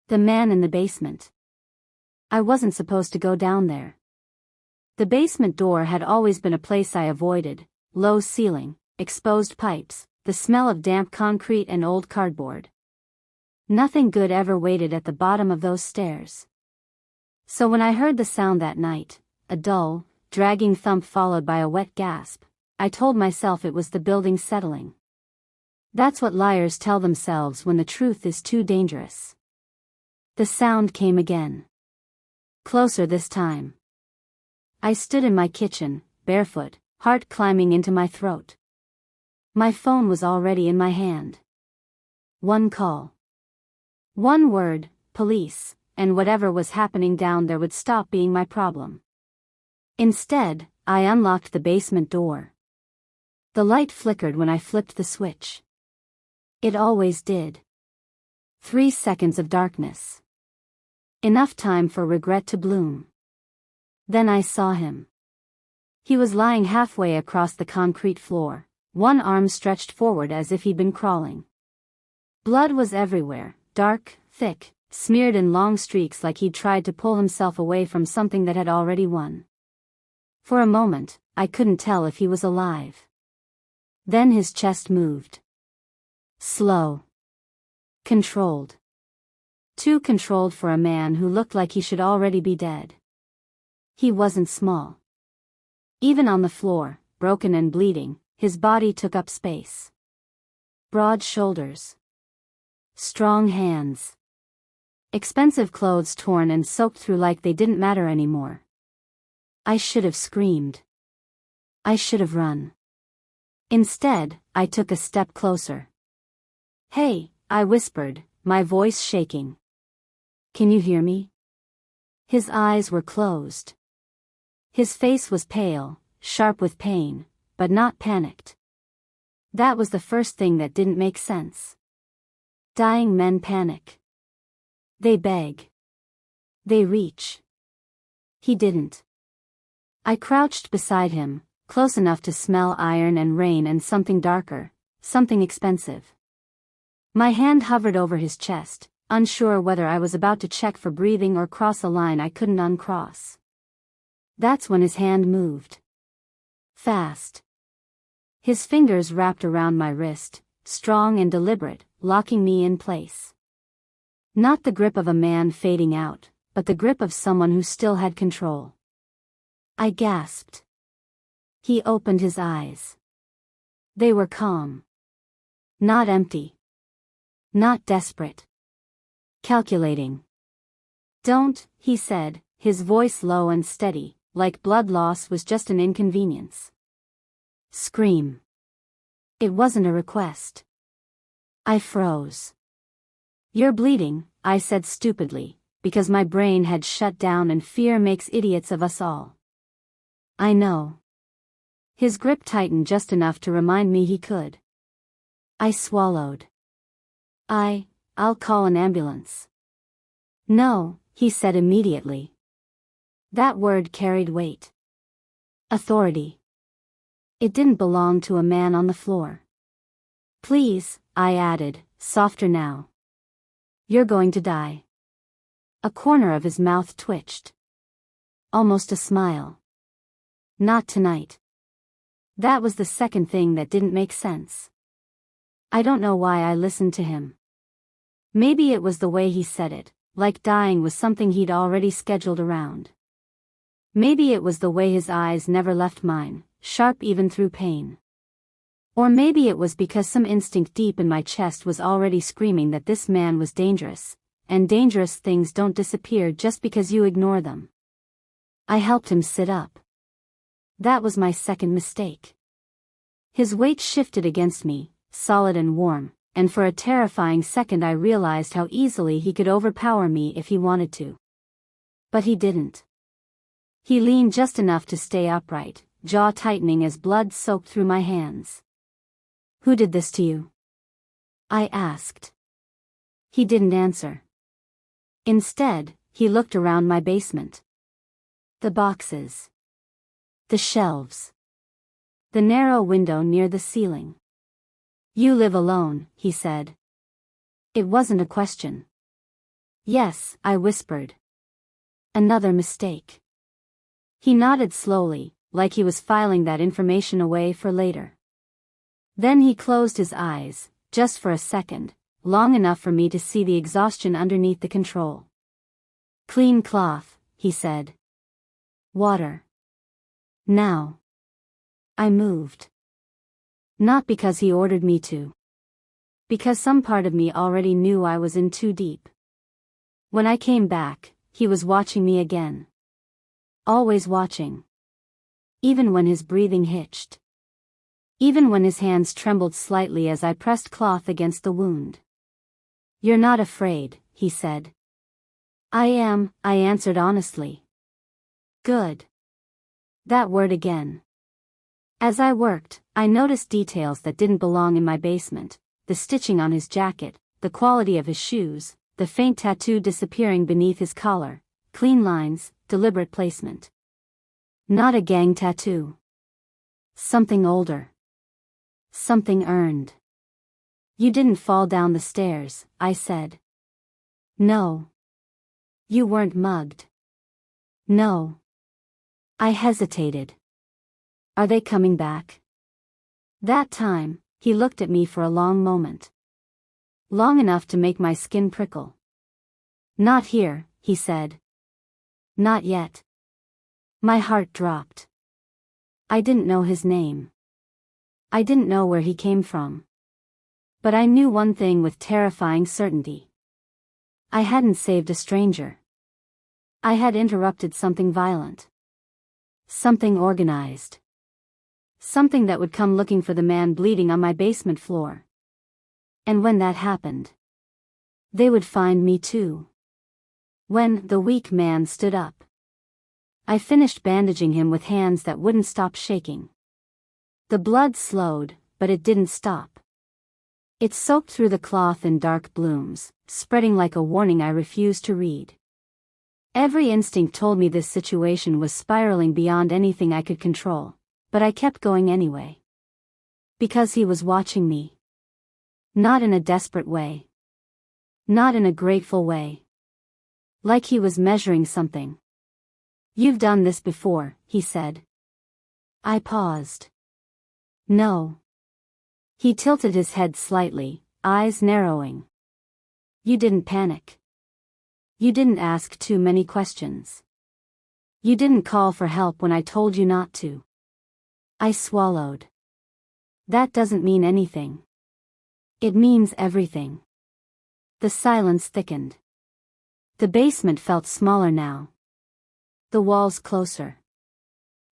The man in the basement. I wasn't supposed to go down there. The basement door had always been a place I avoided: low ceiling, exposed pipes, the smell of damp concrete and old cardboard. Nothing good ever waited at the bottom of those stairs. So when I heard the sound that night, a dull, dragging thump followed by a wet gasp, I told myself it was the building settling. That's what liars tell themselves when the truth is too dangerous. The sound came again. Closer this time. I stood in my kitchen, barefoot, heart climbing into my throat. My phone was already in my hand. One call. One word, police, and whatever was happening down there would stop being my problem. Instead, I unlocked the basement door. The light flickered when I flipped the switch. It always did. 3 seconds of darkness. Enough time for regret to bloom. Then I saw him. He was lying halfway across the concrete floor, one arm stretched forward as if he'd been crawling. Blood was everywhere, dark, thick, smeared in long streaks like he'd tried to pull himself away from something that had already won. For a moment, I couldn't tell if he was alive. Then his chest moved. Slow. Controlled. Too controlled for a man who looked like he should already be dead. He wasn't small. Even on the floor, broken and bleeding, his body took up space. Broad shoulders. Strong hands. Expensive clothes torn and soaked through like they didn't matter anymore. I should have screamed. I should have run. Instead, I took a step closer. "Hey," I whispered, my voice shaking. "Can you hear me?" His eyes were closed. His face was pale, sharp with pain, but not panicked. That was the first thing that didn't make sense. Dying men panic. They beg. They reach. He didn't. I crouched beside him, close enough to smell iron and rain and something darker, something expensive. My hand hovered over his chest, unsure whether I was about to check for breathing or cross a line I couldn't uncross. That's when his hand moved. Fast. His fingers wrapped around my wrist, strong and deliberate, locking me in place. Not the grip of a man fading out, but the grip of someone who still had control. I gasped. He opened his eyes. They were calm. Not empty. Not desperate. Calculating. "Don't," he said, his voice low and steady, like blood loss was just an inconvenience. "Scream." It wasn't a request. I froze. "You're bleeding," I said stupidly, because my brain had shut down and fear makes idiots of us all. "I know." His grip tightened just enough to remind me he could. I swallowed. I'll call an ambulance." "No," he said immediately. That word carried weight. Authority. It didn't belong to a man on the floor. "Please," I added, softer now. "You're going to die." A corner of his mouth twitched. Almost a smile. "Not tonight." That was the second thing that didn't make sense. I don't know why I listened to him. Maybe it was the way he said it, like dying was something he'd already scheduled around. Maybe it was the way his eyes never left mine, sharp even through pain. Or maybe it was because some instinct deep in my chest was already screaming that this man was dangerous, and dangerous things don't disappear just because you ignore them. I helped him sit up. That was my second mistake. His weight shifted against me, solid and warm, and for a terrifying second I realized how easily he could overpower me if he wanted to. But he didn't. He leaned just enough to stay upright, jaw tightening as blood soaked through my hands. "Who did this to you?" I asked. He didn't answer. Instead, he looked around my basement. The boxes. The shelves. The narrow window near the ceiling. "You live alone," he said. It wasn't a question. Yes, I whispered. Another mistake. He nodded slowly, like he was filing that information away for later. Then he closed his eyes, just for a second, long enough for me to see the exhaustion underneath the control. Clean cloth, he said. Water. Now. I moved. Not because he ordered me to. Because some part of me already knew I was in too deep. When I came back, he was watching me again. Always watching. Even when his breathing hitched. Even when his hands trembled slightly as I pressed cloth against the wound. You're not afraid, he said. I am, I answered honestly. Good. That word again. As I worked, I noticed details that didn't belong in my basement, the stitching on his jacket, the quality of his shoes, the faint tattoo disappearing beneath his collar, clean lines, deliberate placement. Not a gang tattoo. Something older. Something earned. You didn't fall down the stairs, I said. No. You weren't mugged. No. I hesitated. Are they coming back? That time, he looked at me for a long moment. Long enough to make my skin prickle. Not here, he said. Not yet. My heart dropped. I didn't know his name. I didn't know where he came from. But I knew one thing with terrifying certainty. I hadn't saved a stranger. I had interrupted something violent. Something organized. Something that would come looking for the man bleeding on my basement floor. And when that happened, they would find me too. When the weak man stood up, I finished bandaging him with hands that wouldn't stop shaking. The blood slowed, but it didn't stop. It soaked through the cloth in dark blooms, spreading like a warning I refused to read. Every instinct told me this situation was spiraling beyond anything I could control, but I kept going anyway. Because he was watching me. Not in a desperate way. Not in a grateful way. Like he was measuring something. You've done this before, he said. I paused. No. He tilted his head slightly, eyes narrowing. You didn't panic. You didn't ask too many questions. You didn't call for help when I told you not to. I swallowed. That doesn't mean anything. It means everything. The silence thickened. The basement felt smaller now. The walls closer.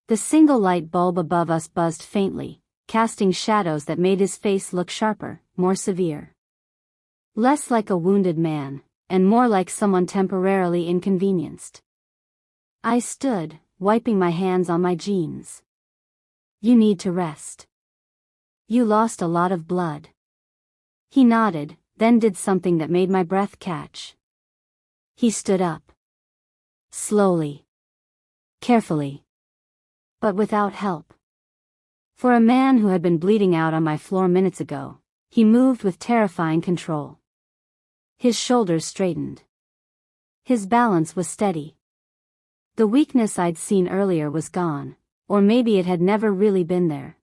The single light bulb above us buzzed faintly, casting shadows that made his face look sharper, more severe. Less like a wounded man, and more like someone temporarily inconvenienced. I stood, wiping my hands on my jeans. You need to rest. You lost a lot of blood. He nodded, then did something that made my breath catch. He stood up. Slowly. Carefully. But without help. For a man who had been bleeding out on my floor minutes ago, he moved with terrifying control. His shoulders straightened. His balance was steady. The weakness I'd seen earlier was gone, or maybe it had never really been there.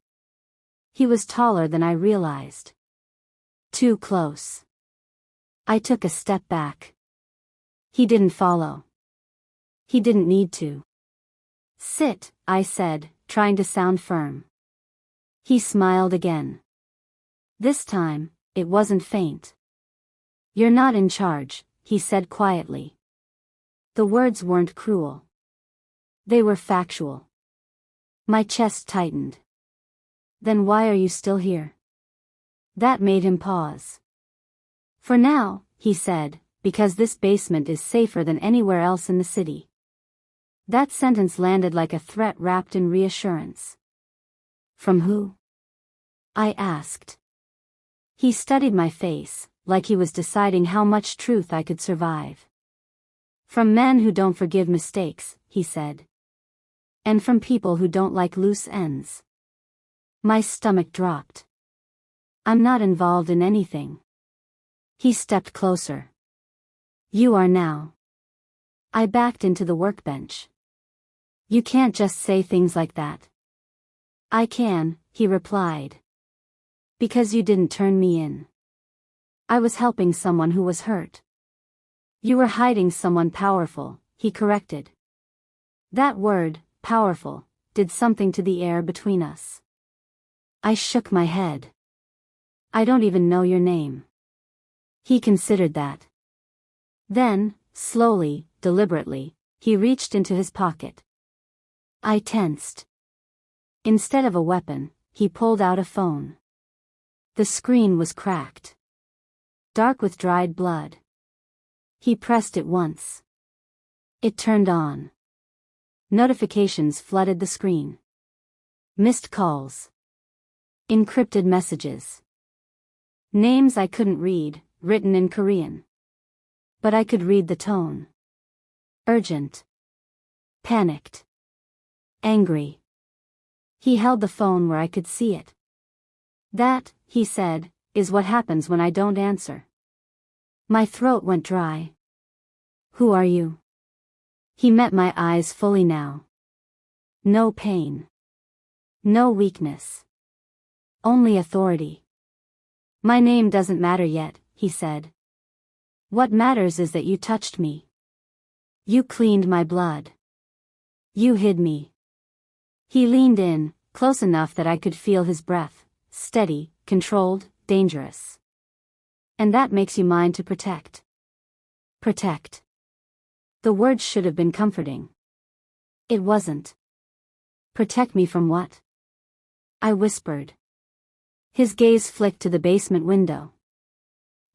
He was taller than I realized. Too close. I took a step back. He didn't follow. He didn't need to. Sit, I said, trying to sound firm. He smiled again. This time, it wasn't faint. You're not in charge, he said quietly. The words weren't cruel. They were factual. My chest tightened. Then why are you still here? That made him pause. For now, he said, because this basement is safer than anywhere else in the city. That sentence landed like a threat wrapped in reassurance. From who? I asked. He studied my face, like he was deciding how much truth I could survive. From men who don't forgive mistakes, he said. And from people who don't like loose ends. My stomach dropped. I'm not involved in anything. He stepped closer. You are now. I backed into the workbench. You can't just say things like that. I can, he replied. Because you didn't turn me in. I was helping someone who was hurt. You were hiding someone powerful, he corrected. That word, powerful, did something to the air between us. I shook my head. I don't even know your name. He considered that. Then, slowly, deliberately, he reached into his pocket. I tensed. Instead of a weapon, he pulled out a phone. The screen was cracked. Dark with dried blood. He pressed it once. It turned on. Notifications flooded the screen. Missed calls. Encrypted messages. Names I couldn't read, written in Korean. But I could read the tone. Urgent. Panicked. Angry. He held the phone where I could see it. That, he said, is what happens when I don't answer. My throat went dry. Who are you? He met my eyes fully now. No pain. No weakness. Only authority. My name doesn't matter yet, he said. What matters is that you touched me. You cleaned my blood. You hid me. He leaned in, close enough that I could feel his breath, steady, controlled, dangerous. And that makes you mine to protect. Protect. The word should have been comforting. It wasn't. Protect me from what? I whispered. His gaze flicked to the basement window.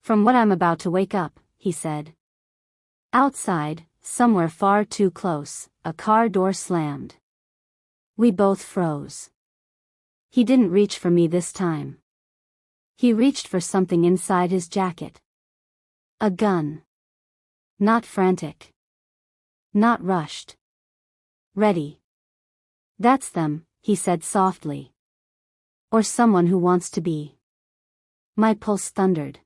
From what I'm about to wake up, he said. Outside, somewhere far too close, a car door slammed. We both froze. He didn't reach for me this time. He reached for something inside his jacket. A gun. Not frantic. Not rushed. Ready. That's them, he said softly. Or someone who wants to be. My pulse thundered.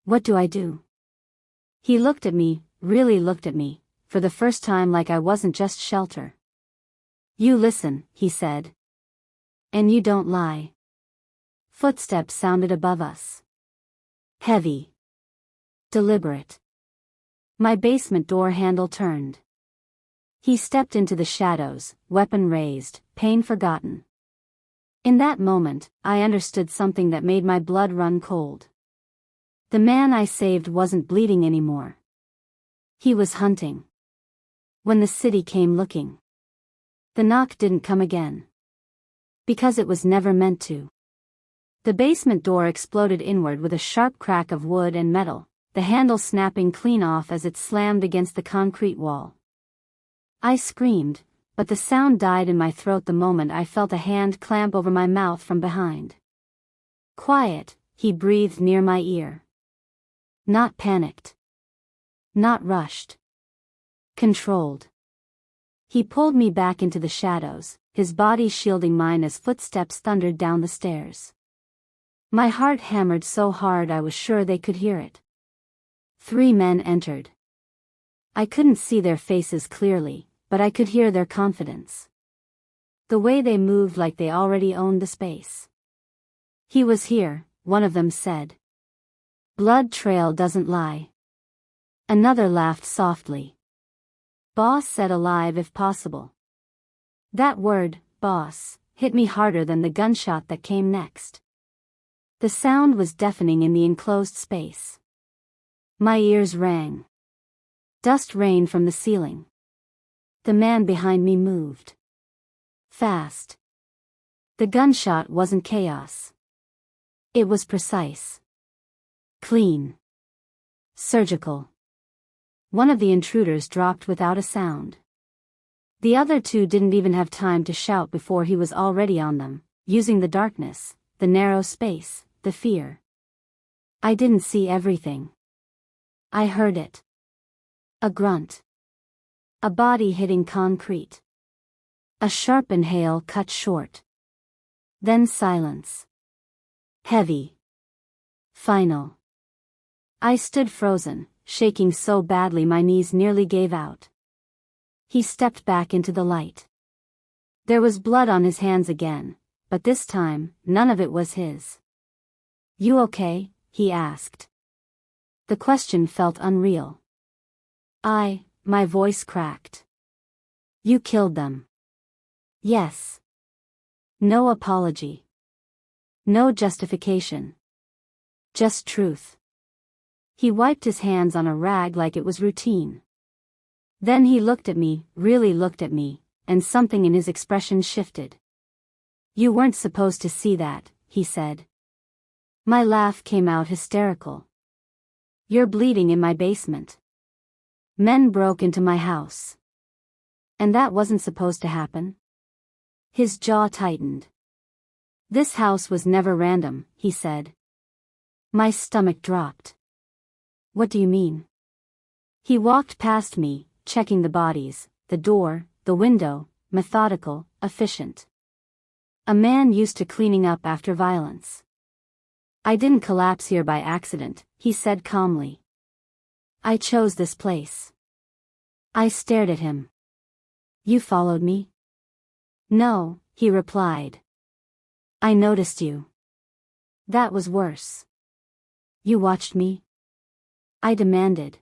What do I do? He looked at me, really looked at me, for the first time like I wasn't just shelter. You listen, he said. And you don't lie. Footsteps sounded above us. Heavy. Deliberate. My basement door handle turned. He stepped into the shadows, weapon raised, pain forgotten. In that moment, I understood something that made my blood run cold. The man I saved wasn't bleeding anymore. He was hunting. When the city came looking. The knock didn't come again. Because it was never meant to. The basement door exploded inward with a sharp crack of wood and metal, the handle snapping clean off as it slammed against the concrete wall. I screamed, but the sound died in my throat the moment I felt a hand clamp over my mouth from behind. Quiet, he breathed near my ear. Not panicked. Not rushed. Controlled. He pulled me back into the shadows, his body shielding mine as footsteps thundered down the stairs. My heart hammered so hard I was sure they could hear it. 3 men entered. I couldn't see their faces clearly, but I could hear their confidence. The way they moved like they already owned the space. He was here, one of them said. Blood trail doesn't lie. Another laughed softly. Boss said alive if possible. That word, boss, hit me harder than the gunshot that came next. The sound was deafening in the enclosed space. My ears rang. Dust rained from the ceiling. The man behind me moved. Fast. The gunshot wasn't chaos. It was precise. Clean. Surgical. One of the intruders dropped without a sound. The other 2 didn't even have time to shout before he was already on them, using the darkness, the narrow space, the fear. I didn't see everything. I heard it. A grunt. A body hitting concrete. A sharp inhale cut short. Then silence. Heavy. Final. I stood frozen, shaking so badly my knees nearly gave out. He stepped back into the light. There was blood on his hands again, but this time, none of it was his. "You okay?" he asked. The question felt unreal. My voice cracked. "You killed them." "Yes." No apology. No justification. Just truth. He wiped his hands on a rag like it was routine. Then he looked at me, really looked at me, and something in his expression shifted. "You weren't supposed to see that," he said. My laugh came out hysterical. "You're bleeding in my basement. Men broke into my house. And that wasn't supposed to happen?" His jaw tightened. "This house was never random," he said. My stomach dropped. "What do you mean?" He walked past me, checking the bodies, the door, the window, methodical, efficient. A man used to cleaning up after violence. "I didn't collapse here by accident," he said calmly. "I chose this place." I stared at him. "You followed me?" "No," he replied. "I noticed you." That was worse. "You watched me?" I demanded.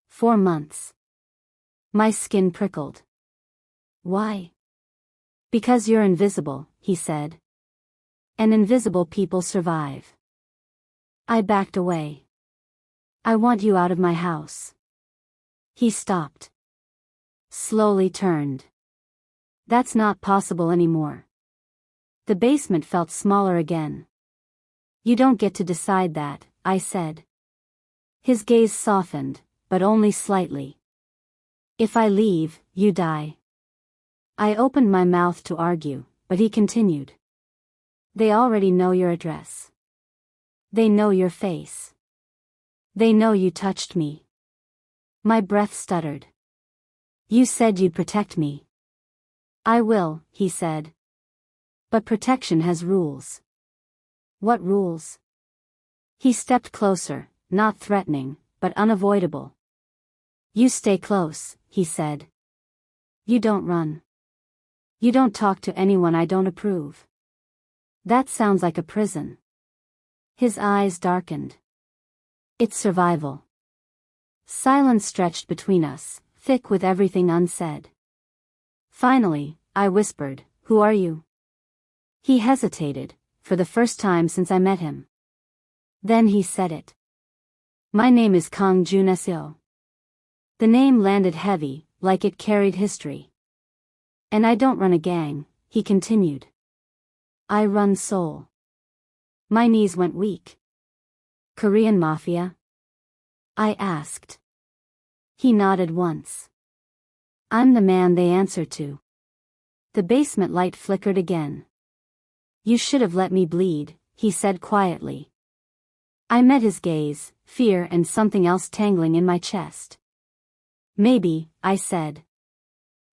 4 months. My skin prickled. "Why?" "Because you're invisible," he said. "And invisible people survive." I backed away. "I want you out of my house." He stopped. Slowly turned. "That's not possible anymore." The basement felt smaller again. "You don't get to decide that," I said. His gaze softened, but only slightly. "If I leave, you die." I opened my mouth to argue, but he continued. "They already know your address. They know your face. They know you touched me." My breath stuttered. "You said you'd protect me." "I will," he said. "But protection has rules." "What rules?" He stepped closer, not threatening, but unavoidable. "You stay close," he said. "You don't run. You don't talk to anyone I don't approve." That sounds like a prison. His eyes darkened. "It's survival." Silence stretched between us, thick with everything unsaid. Finally, I whispered, "Who are you?" He hesitated, for the first time since I met him. Then he said it. "My name is Kang Joon-seo." The name landed heavy, like it carried history. "And I don't run a gang," he continued. "I run Seoul." My knees went weak. "Korean Mafia?" I asked. He nodded once. "I'm the man they answer to." The basement light flickered again. "You should have let me bleed," he said quietly. I met his gaze, fear and something else tangling in my chest. "Maybe," I said.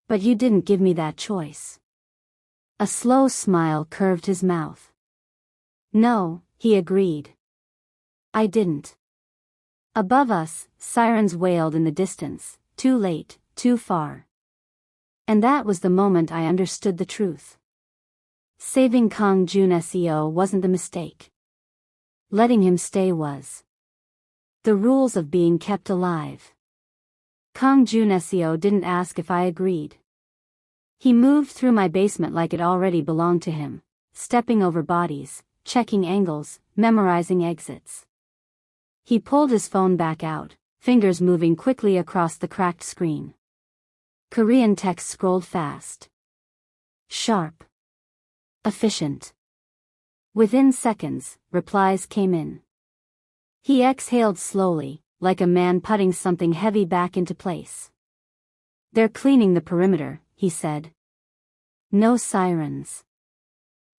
"But you didn't give me that choice." A slow smile curved his mouth. "No," he agreed. "I didn't." Above us, sirens wailed in the distance, too late, too far. And that was the moment I understood the truth. Saving Kang Joon-seo wasn't the mistake. Letting him stay was. The rules of being kept alive. Kang Joon-seo didn't ask if I agreed. He moved through my basement like it already belonged to him, stepping over bodies, checking angles, memorizing exits. He pulled his phone back out, fingers moving quickly across the cracked screen. Korean text scrolled fast. Sharp. Efficient. Within seconds, replies came in. He exhaled slowly, like a man putting something heavy back into place. "They're cleaning the perimeter," he said. No sirens.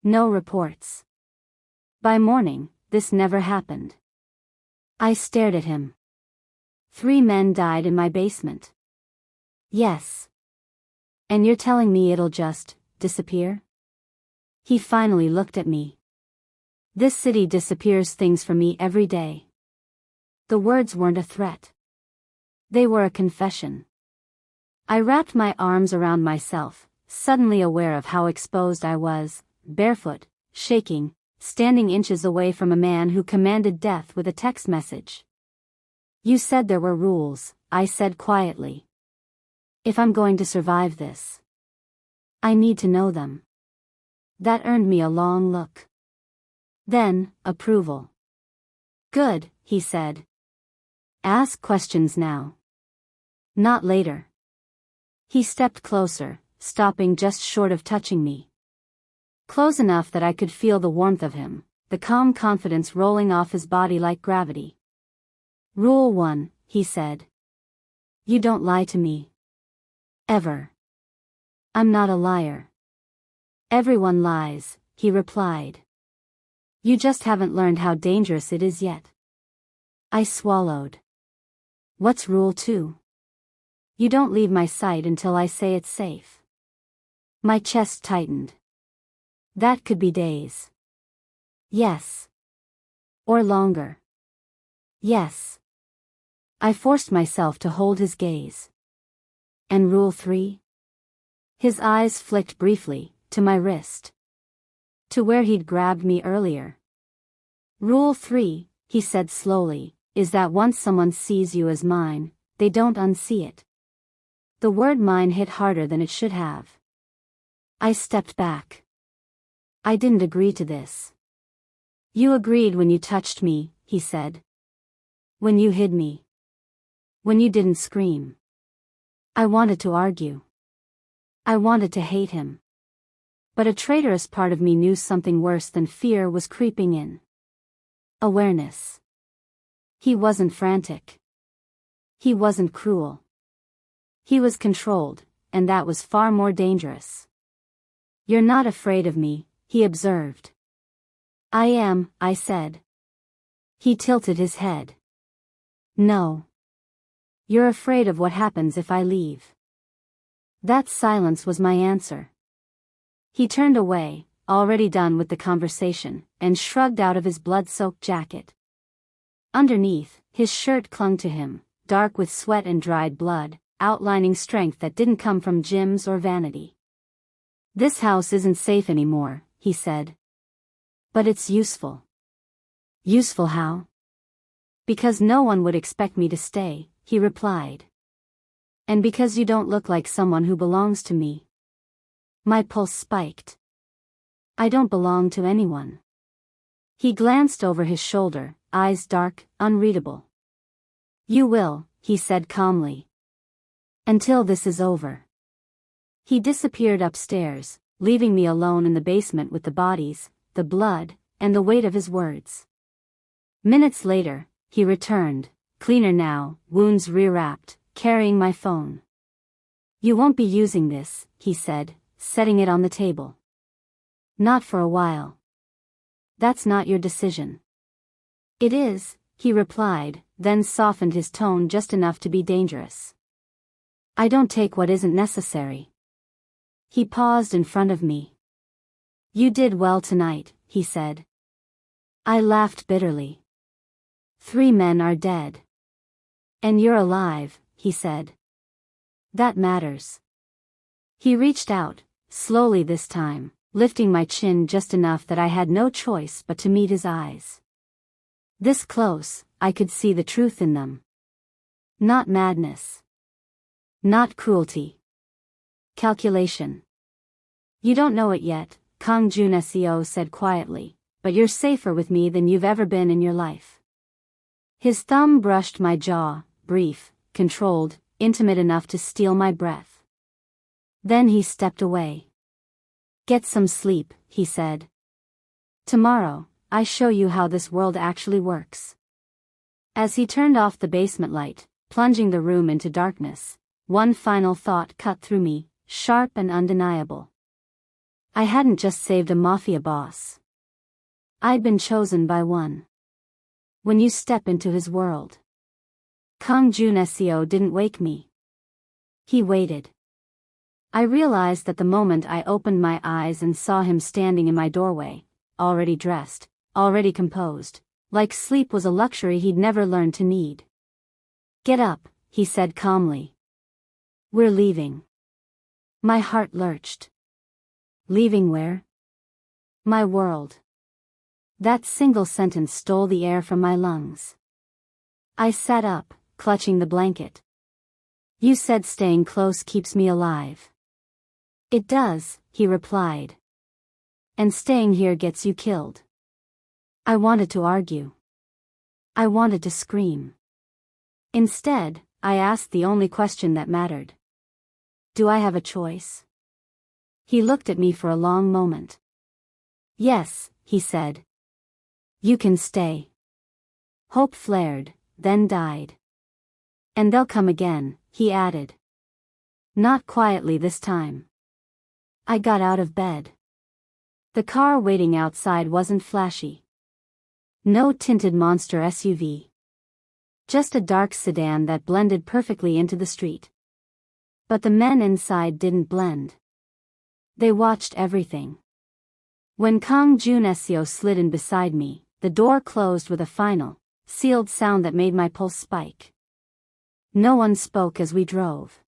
No reports. By morning, this never happened. I stared at him. 3 men died in my basement. Yes. And you're telling me it'll just disappear? He finally looked at me. This city disappears things from me every day. The words weren't a threat. They were a confession. I wrapped my arms around myself, suddenly aware of how exposed I was, barefoot, shaking, standing inches away from a man who commanded death with a text message. You said there were rules, I said quietly. If I'm going to survive this, I need to know them. That earned me a long look. Then, approval. Good, he said. Ask questions now. Not later. He stepped closer, stopping just short of touching me. Close enough that I could feel the warmth of him, the calm confidence rolling off his body like gravity. Rule 1, he said. You don't lie to me. Ever. I'm not a liar. Everyone lies, he replied. You just haven't learned how dangerous it is yet. I swallowed. What's rule 2? You don't leave my sight until I say it's safe. My chest tightened. That could be days. Yes. Or longer. Yes. I forced myself to hold his gaze. And rule 3? His eyes flicked briefly, to my wrist. To where he'd grabbed me earlier. Rule 3, he said slowly, is that once someone sees you as mine, they don't unsee it. The word mine hit harder than it should have. I stepped back. I didn't agree to this. You agreed when you touched me, he said. When you hid me. When you didn't scream. I wanted to argue. I wanted to hate him. But a traitorous part of me knew something worse than fear was creeping in. Awareness. He wasn't frantic. He wasn't cruel. He was controlled, and that was far more dangerous. You're not afraid of me, he observed. I am, I said. He tilted his head. No. You're afraid of what happens if I leave. That silence was my answer. He turned away, already done with the conversation, and shrugged out of his blood-soaked jacket. Underneath, his shirt clung to him, dark with sweat and dried blood, outlining strength that didn't come from gyms or vanity. This house isn't safe anymore, he said. But it's useful. Useful how? Because no one would expect me to stay, he replied. And because you don't look like someone who belongs to me. My pulse spiked. I don't belong to anyone. He glanced over his shoulder, eyes dark, unreadable. You will, he said calmly. Until this is over. He disappeared upstairs, leaving me alone in the basement with the bodies, the blood, and the weight of his words. Minutes later, he returned, cleaner now, wounds rewrapped, carrying my phone. You won't be using this, he said, setting it on the table. Not for a while. That's not your decision. It is, he replied, then softened his tone just enough to be dangerous. I don't take what isn't necessary. He paused in front of me. You did well tonight, he said. I laughed bitterly. 3 men are dead. And you're alive, he said. That matters. He reached out, slowly this time, lifting my chin just enough that I had no choice but to meet his eyes. This close, I could see the truth in them. Not madness. Not cruelty. Calculation. You don't know it yet, Kang Joon-seo said quietly, but you're safer with me than you've ever been in your life. His thumb brushed my jaw, brief, controlled, intimate enough to steal my breath. Then he stepped away. Get some sleep, he said. Tomorrow, I show you how this world actually works. As he turned off the basement light, plunging the room into darkness, one final thought cut through me, sharp and undeniable. I hadn't just saved a mafia boss. I'd been chosen by one. When you step into his world. Kang Joon-seo didn't wake me. He waited. I realized that the moment I opened my eyes and saw him standing in my doorway, already dressed, already composed, like sleep was a luxury he'd never learned to need. Get up, he said calmly. We're leaving. My heart lurched. Leaving where? My world. That single sentence stole the air from my lungs. I sat up, clutching the blanket. You said staying close keeps me alive. It does, he replied. And staying here gets you killed. I wanted to argue. I wanted to scream. Instead, I asked the only question that mattered. Do I have a choice? He looked at me for a long moment. Yes, he said. You can stay. Hope flared, then died. And they'll come again, he added. Not quietly this time. I got out of bed. The car waiting outside wasn't flashy. No tinted monster SUV. Just a dark sedan that blended perfectly into the street. But the men inside didn't blend. They watched everything. When Kang Joon-seo slid in beside me, the door closed with a final, sealed sound that made my pulse spike. No one spoke as we drove.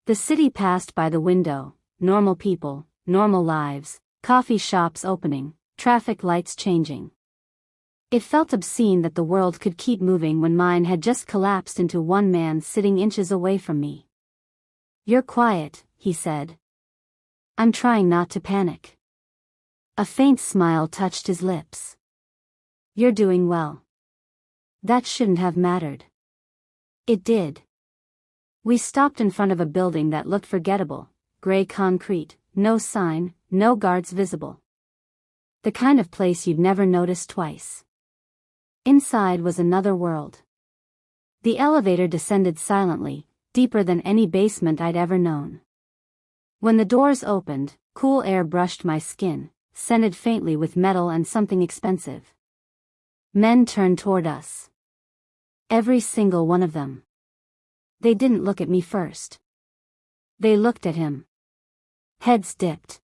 The city passed by the window, normal people, normal lives, coffee shops opening, traffic lights changing. It felt obscene that the world could keep moving when mine had just collapsed into one man sitting inches away from me. You're quiet, he said. I'm trying not to panic. A faint smile touched his lips. You're doing well. That shouldn't have mattered. It did. We stopped in front of a building that looked forgettable, gray concrete, no sign, no guards visible. The kind of place you'd never notice twice. Inside was another world. The elevator descended silently, deeper than any basement I'd ever known. When the doors opened, cool air brushed my skin, scented faintly with metal and something expensive. Men turned toward us. Every single one of them. They didn't look at me first. They looked at him. Heads dipped.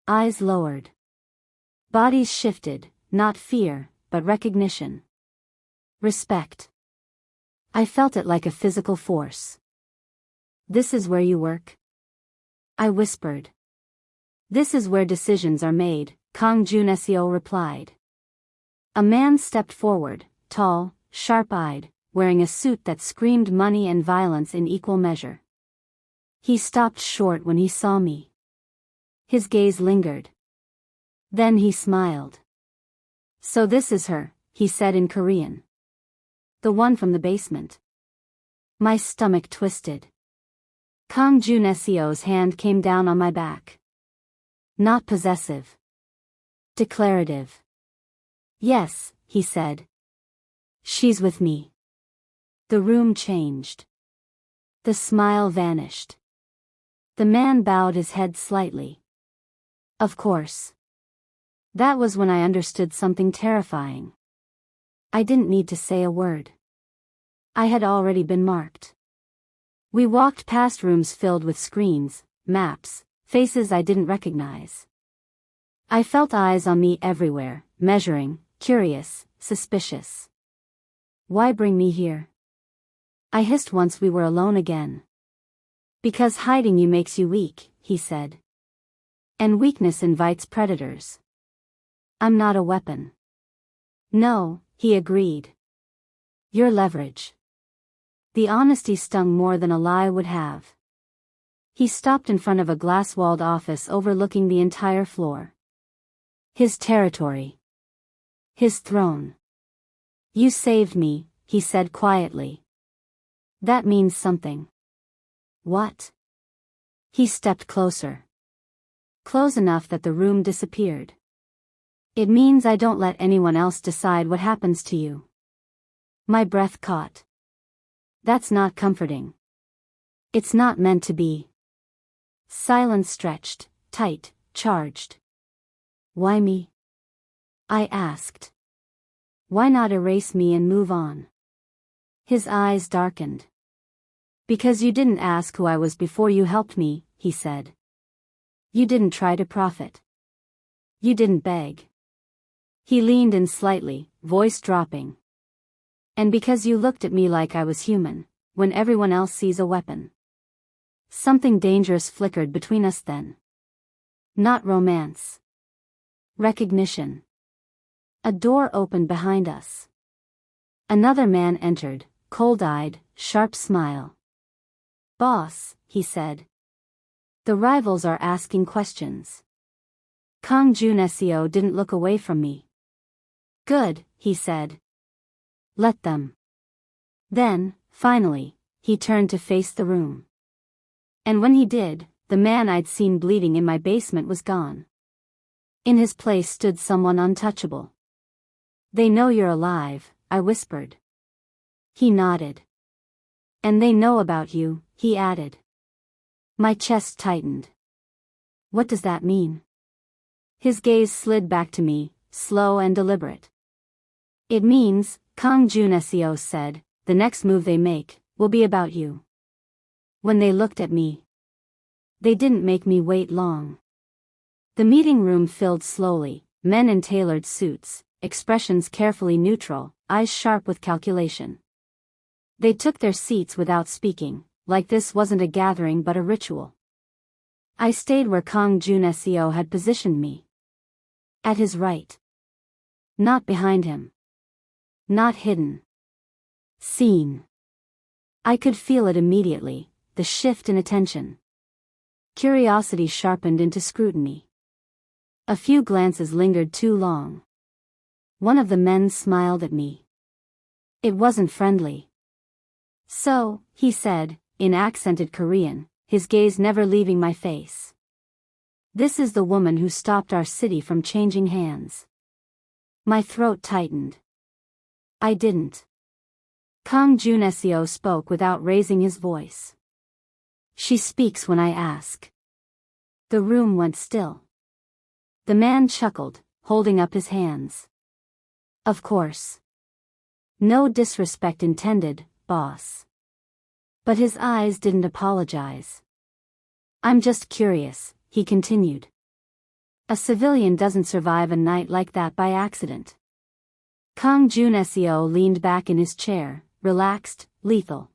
Eyes lowered. Bodies shifted, not fear, but recognition. Respect. I felt it like a physical force. This is where you work? I whispered. This is where decisions are made, Kang Joon-seo replied. A man stepped forward, tall, sharp-eyed, wearing a suit that screamed money and violence in equal measure. He stopped short when he saw me. His gaze lingered. Then he smiled. So this is her, he said in Korean. The one from the basement. My stomach twisted. Kang Joon-seo's hand came down on my back. Not possessive. Declarative. Yes, he said. She's with me. The room changed. The smile vanished. The man bowed his head slightly. Of course. That was when I understood something terrifying. I didn't need to say a word. I had already been marked. We walked past rooms filled with screens, maps, faces I didn't recognize. I felt eyes on me everywhere, measuring, curious, suspicious. Why bring me here? I hissed once we were alone again. Because hiding you makes you weak, he said. And weakness invites predators. I'm not a weapon. No, he agreed. You're leverage. The honesty stung more than a lie would have. He stopped in front of a glass-walled office overlooking the entire floor. His territory. His throne. You saved me, he said quietly. That means something. What? He stepped closer. Close enough that the room disappeared. It means I don't let anyone else decide what happens to you. My breath caught. That's not comforting. It's not meant to be. Silence stretched, tight, charged. Why me? I asked. Why not erase me and move on? His eyes darkened. Because you didn't ask who I was before you helped me, he said. You didn't try to profit. You didn't beg. He leaned in slightly, voice dropping. And because you looked at me like I was human, when everyone else sees a weapon. Something dangerous flickered between us then. Not romance. Recognition. A door opened behind us. Another man entered, cold-eyed, sharp smile. "Boss," he said. "The rivals are asking questions." Kang Joon-seo didn't look away from me. "Good," he said. "Let them." Then, finally, he turned to face the room. And when he did, the man I'd seen bleeding in my basement was gone. In his place stood someone untouchable. "They know you're alive," I whispered. He nodded. "And they know about you," he added. My chest tightened. What does that mean? His gaze slid back to me, slow and deliberate. "It means," Kang Joon-seo said, "the next move they make will be about you." When they looked at me, they didn't make me wait long. The meeting room filled slowly, men in tailored suits, expressions carefully neutral, eyes sharp with calculation. They took their seats without speaking, like this wasn't a gathering but a ritual. I stayed where Kang Joon-seo had positioned me. At his right. Not behind him. Not hidden. Seen. I could feel it immediately, the shift in attention. Curiosity sharpened into scrutiny. A few glances lingered too long. One of the men smiled at me. It wasn't friendly. "So," he said, in accented Korean, his gaze never leaving my face. "This is the woman who stopped our city from changing hands." My throat tightened. I didn't. Kang Joon-seo spoke without raising his voice. "She speaks when I ask." The room went still. The man chuckled, holding up his hands. "Of course. No disrespect intended, boss." But his eyes didn't apologize. "I'm just curious," he continued. "A civilian doesn't survive a night like that by accident." Kang Joon-seo leaned back in his chair, relaxed, lethal.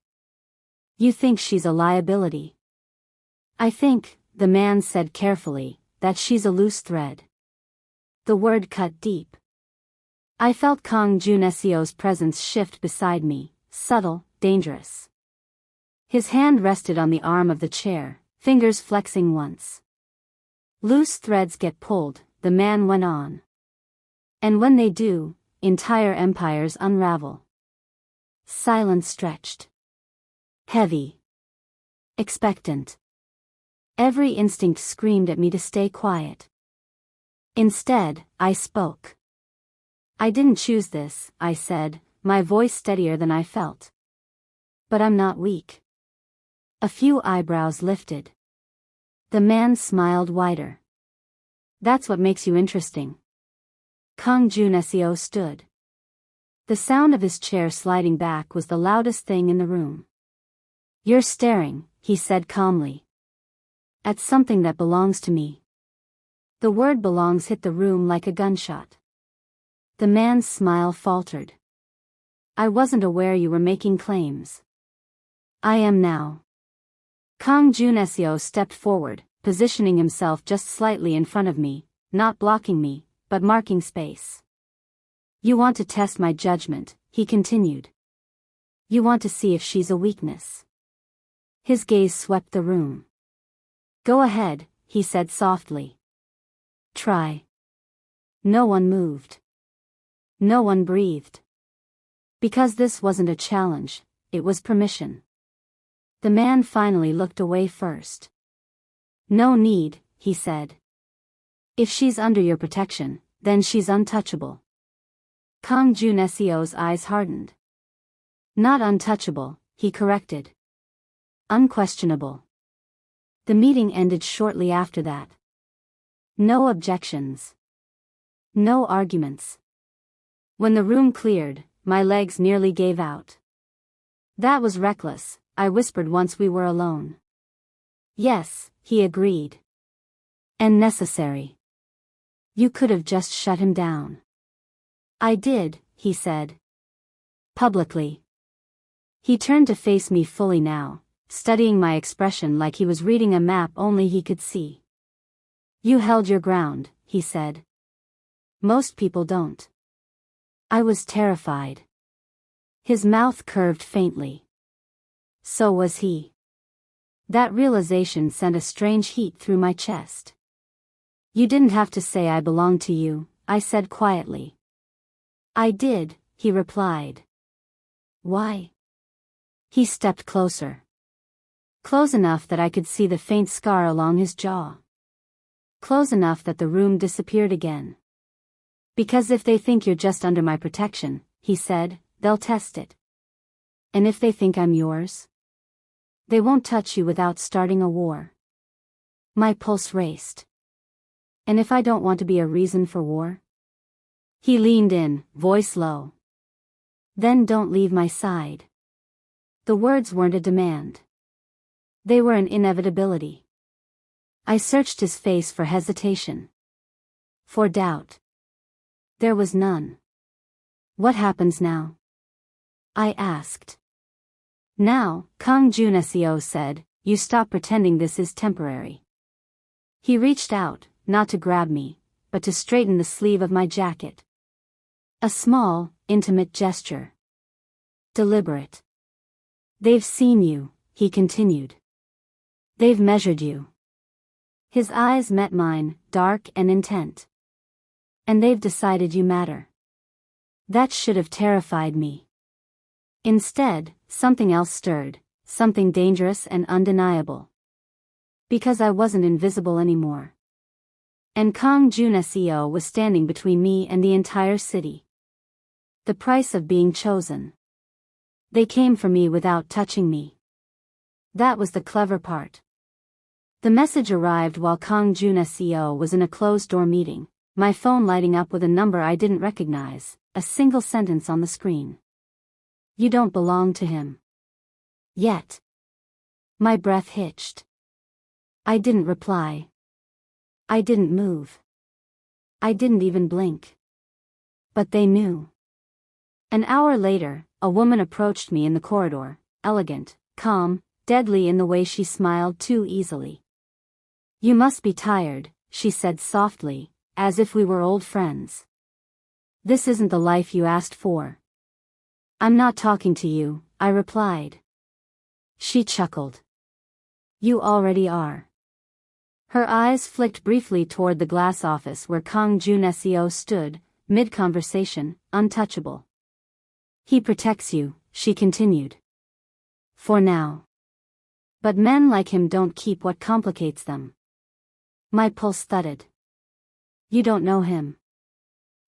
"You think she's a liability?" "I think," the man said carefully, "that she's a loose thread." The word cut deep. I felt Kang Joon-seo's presence shift beside me, subtle, dangerous. His hand rested on the arm of the chair, fingers flexing once. "Loose threads get pulled," the man went on. "And when they do, entire empires unravel." Silence stretched. Heavy. Expectant. Every instinct screamed at me to stay quiet. Instead, I spoke. "I didn't choose this," I said, my voice steadier than I felt. "But I'm not weak." A few eyebrows lifted. The man smiled wider. "That's what makes you interesting." Kang Joon-seo stood. The sound of his chair sliding back was the loudest thing in the room. "You're staring," he said calmly. "At something that belongs to me." The word belongs hit the room like a gunshot. The man's smile faltered. "I wasn't aware you were making claims." "I am now." Kang Joon-seo stepped forward, positioning himself just slightly in front of me, not blocking me, but marking space. "You want to test my judgment," he continued. "You want to see if she's a weakness." His gaze swept the room. "Go ahead," he said softly. "Try." No one moved. No one breathed. Because this wasn't a challenge, it was permission. The man finally looked away first. "No need," he said. "If she's under your protection, then she's untouchable." Kang Joon-seo's eyes hardened. "Not untouchable," he corrected. "Unquestionable." The meeting ended shortly after that. No objections. No arguments. When the room cleared, my legs nearly gave out. "That was reckless," I whispered once we were alone. "Yes," he agreed. "And necessary. You could have just shut him down." "I did," he said. "Publicly." He turned to face me fully now, studying my expression like he was reading a map only he could see. You held your ground, he said. Most people don't. I was terrified. His mouth curved faintly. So was he. That realization sent a strange heat through my chest. You didn't have to say I belonged to you, I said quietly. I did, he replied. Why? He stepped closer. Close enough that I could see the faint scar along his jaw. Close enough that the room disappeared again. Because if they think you're just under my protection, he said, they'll test it. And if they think I'm yours? They won't touch you without starting a war. My pulse raced. And if I don't want to be a reason for war? He leaned in, voice low. Then don't leave my side. The words weren't a demand. They were an inevitability. I searched his face for hesitation. For doubt. There was none. What happens now? I asked. Now, Kang Joon-seo said, you stop pretending this is temporary. He reached out, not to grab me, but to straighten the sleeve of my jacket. A small, intimate gesture. Deliberate. They've seen you, he continued. They've measured you. His eyes met mine, dark and intent. And they've decided you matter. That should have terrified me. Instead, something else stirred, something dangerous and undeniable. Because I wasn't invisible anymore. And Kang Joon-seo was standing between me and the entire city. The price of being chosen. They came for me without touching me. That was the clever part. The message arrived while Kang Joon-seo was in a closed-door meeting, my phone lighting up with a number I didn't recognize, a single sentence on the screen. You don't belong to him. Yet. My breath hitched. I didn't reply. I didn't move. I didn't even blink. But they knew. An hour later, a woman approached me in the corridor, elegant, calm, deadly in the way she smiled too easily. You must be tired, she said softly, as if we were old friends. This isn't the life you asked for. I'm not talking to you, I replied. She chuckled. You already are. Her eyes flicked briefly toward the glass office where Kang Joon-seo stood, mid-conversation, untouchable. He protects you, she continued. For now. But men like him don't keep what complicates them. My pulse thudded. You don't know him.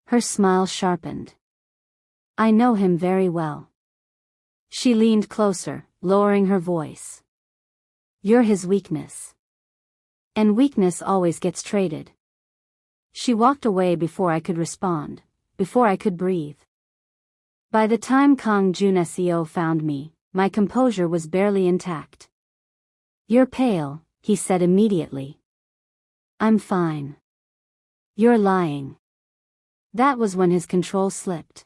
Her smile sharpened. I know him very well. She leaned closer, lowering her voice. You're his weakness. And weakness always gets traded. She walked away before I could respond, before I could breathe. By the time Kang Joon-seo found me, my composure was barely intact. You're pale, he said immediately. I'm fine. You're lying. That was when his control slipped.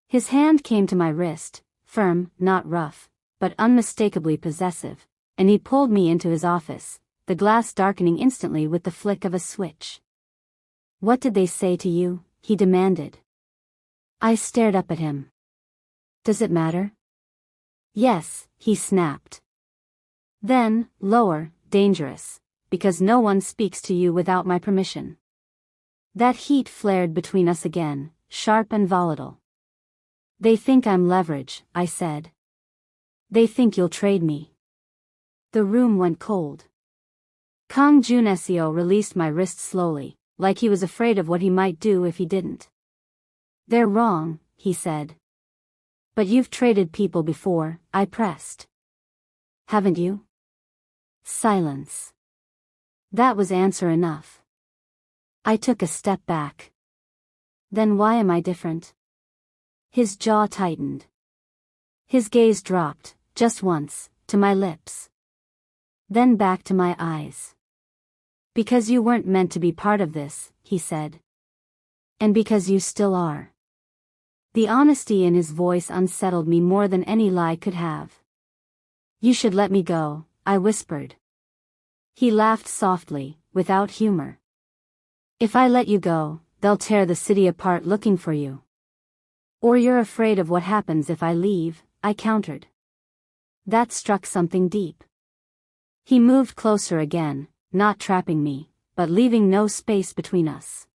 His hand came to my wrist, firm, not rough, but unmistakably possessive, and he pulled me into his office, the glass darkening instantly with the flick of a switch. What did they say to you? He demanded. I stared up at him. Does it matter? Yes, he snapped. Then, lower, dangerous, because no one speaks to you without my permission. That heat flared between us again, sharp and volatile. They think I'm leverage, I said. They think you'll trade me. The room went cold. Kang Joon-seo released my wrist slowly, like he was afraid of what he might do if he didn't. They're wrong, he said. But you've traded people before, I pressed. Haven't you? Silence. That was answer enough. I took a step back. Then why am I different? His jaw tightened. His gaze dropped, just once, to my lips. Then back to my eyes. Because you weren't meant to be part of this, he said. And because you still are. The honesty in his voice unsettled me more than any lie could have. "You should let me go," I whispered. He laughed softly, without humor. "If I let you go, they'll tear the city apart looking for you." "Or you're afraid of what happens if I leave," I countered. That struck something deep. He moved closer again, not trapping me, but leaving no space between us.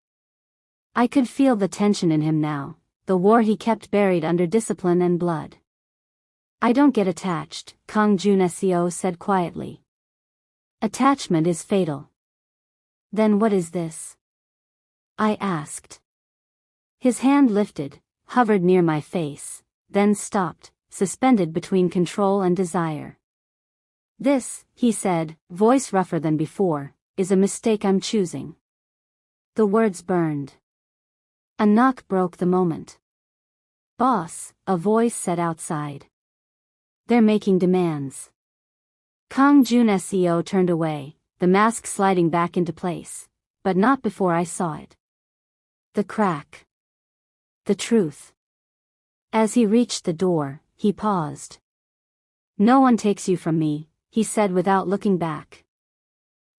I could feel the tension in him now, the war he kept buried under discipline and blood. "I don't get attached," Kang Joon-seo said quietly. "Attachment is fatal." "Then what is this?" I asked. His hand lifted, hovered near my face, then stopped, suspended between control and desire. "This," he said, voice rougher than before, "is a mistake I'm choosing." The words burned. A knock broke the moment. "Boss," a voice said outside. "They're making demands." Kang Joon-seo turned away, the mask sliding back into place, but not before I saw it. The crack. The truth. As he reached the door, he paused. "No one takes you from me," he said without looking back.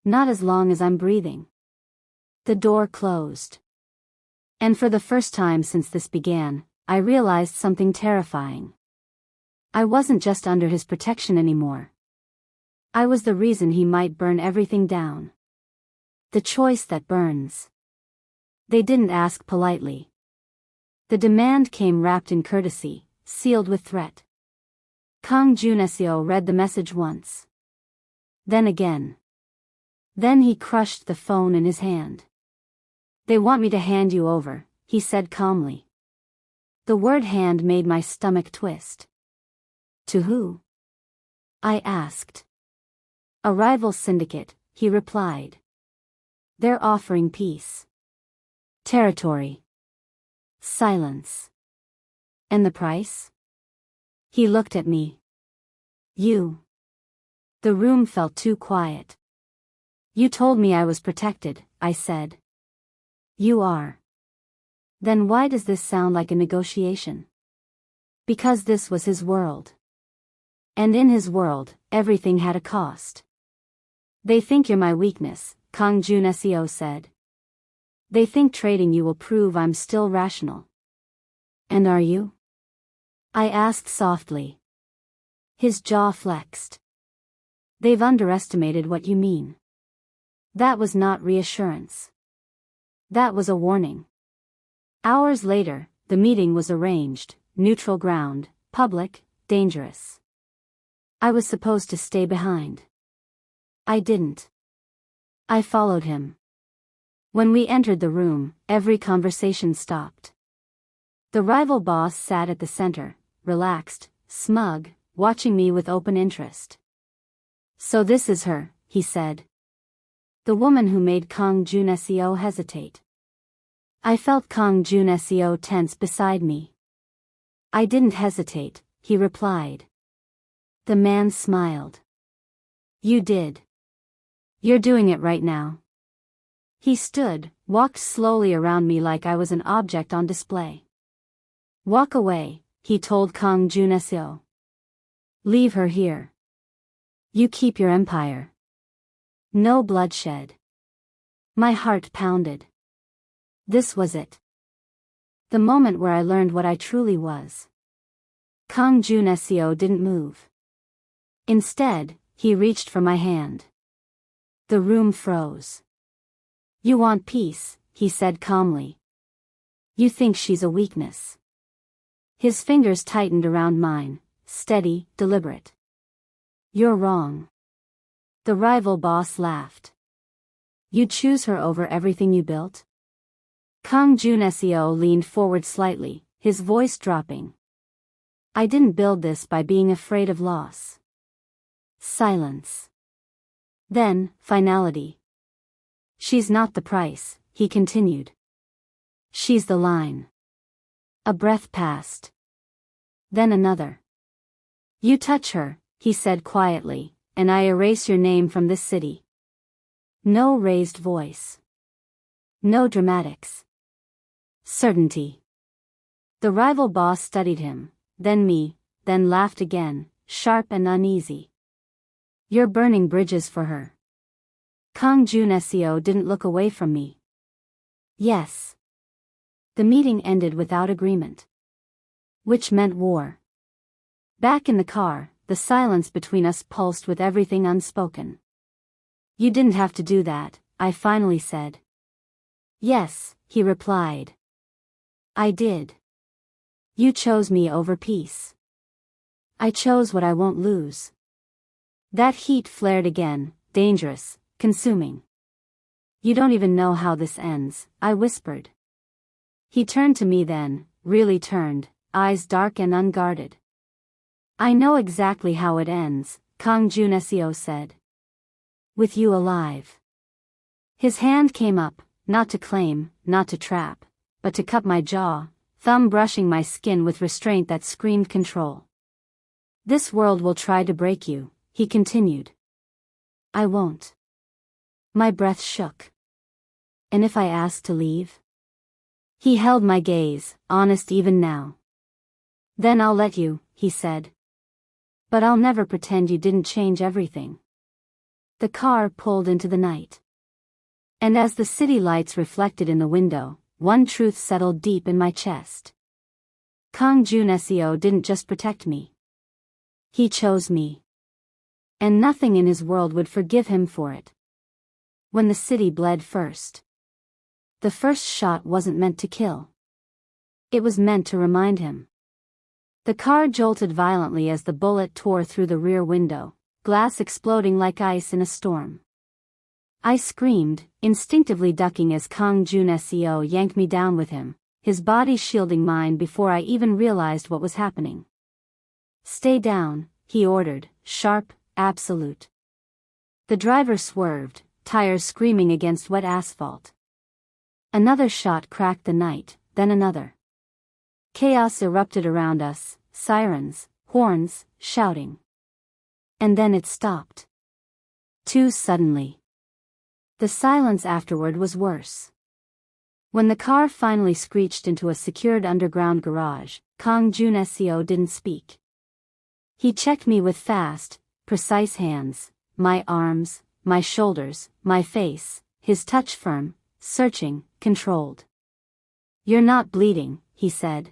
"Not as long as I'm breathing." The door closed. And for the first time since this began, I realized something terrifying. I wasn't just under his protection anymore. I was the reason he might burn everything down. The choice that burns. They didn't ask politely. The demand came wrapped in courtesy, sealed with threat. Kang Joon-seo read the message once. Then again. Then he crushed the phone in his hand. "They want me to hand you over," he said calmly. The word "hand" made my stomach twist. "To who?" I asked. "A rival syndicate," he replied. "They're offering peace. Territory. Silence. And the price?" He looked at me. "You." The room felt too quiet. "You told me I was protected," I said. "You are." "Then why does this sound like a negotiation?" Because this was his world. And in his world, everything had a cost. "They think you're my weakness," Kang Joon-seo said. "They think trading you will prove I'm still rational." "And are you?" I asked softly. His jaw flexed. "They've underestimated what you mean." That was not reassurance. That was a warning. Hours later, the meeting was arranged, neutral ground, public, dangerous. I was supposed to stay behind. I didn't. I followed him. When we entered the room, every conversation stopped. The rival boss sat at the center, relaxed, smug, watching me with open interest. "So this is her," he said. The woman who made Kang Joon-seo hesitate. I felt Kang Joon-seo tense beside me. "I didn't hesitate," he replied. The man smiled. "You did. You're doing it right now." He stood, walked slowly around me like I was an object on display. "Walk away," he told Kang Joon-seo. "Leave her here. You keep your empire. No bloodshed." My heart pounded. This was it. The moment where I learned what I truly was. Kang Joon-seo didn't move. Instead, he reached for my hand. The room froze. "You want peace," he said calmly. "You think she's a weakness." His fingers tightened around mine, steady, deliberate. "You're wrong." The rival boss laughed. "You'd choose her over everything you built?" Kang Joon-seo leaned forward slightly, his voice dropping. "I didn't build this by being afraid of loss." Silence. Then, finality. "She's not the price," he continued. "She's the line." A breath passed. Then another. "You touch her," he said quietly, "and I erase your name from this city." No raised voice. No dramatics. Certainty. The rival boss studied him, then me, then laughed again, sharp and uneasy. You're burning bridges for her. Kang Joon-seo didn't look away from me. Yes. The meeting ended without agreement. Which meant war. Back in the car, the silence between us pulsed with everything unspoken. You didn't have to do that, I finally said. Yes, he replied. I did. You chose me over peace. I chose what I won't lose. That heat flared again, dangerous, consuming. You don't even know how this ends, I whispered. He turned to me then, really turned, eyes dark and unguarded. I know exactly how it ends, Kang Joon-seo said. With you alive. His hand came up, not to claim, not to trap, but to cut my jaw, thumb brushing my skin with restraint that screamed control. This world will try to break you, he continued. I won't. My breath shook. And if I ask to leave? He held my gaze, honest even now. Then I'll let you, he said. But I'll never pretend you didn't change everything. The car pulled into the night. And as the city lights reflected in the window, one truth settled deep in my chest. Kang Joon-seo didn't just protect me. He chose me. And nothing in his world would forgive him for it. When the city bled first. The first shot wasn't meant to kill. It was meant to remind him. The car jolted violently as the bullet tore through the rear window, glass exploding like ice in a storm. I screamed, instinctively ducking as Kang Joon-seo yanked me down with him, his body shielding mine before I even realized what was happening. Stay down, he ordered, sharp, absolute. The driver swerved, tires screaming against wet asphalt. Another shot cracked the night, then another. Chaos erupted around us, sirens, horns, shouting. And then it stopped. Too suddenly. The silence afterward was worse. When the car finally screeched into a secured underground garage, Kang Joon-seo didn't speak. He checked me with fast, precise hands, my arms, my shoulders, my face, his touch firm, searching, controlled. You're not bleeding, he said.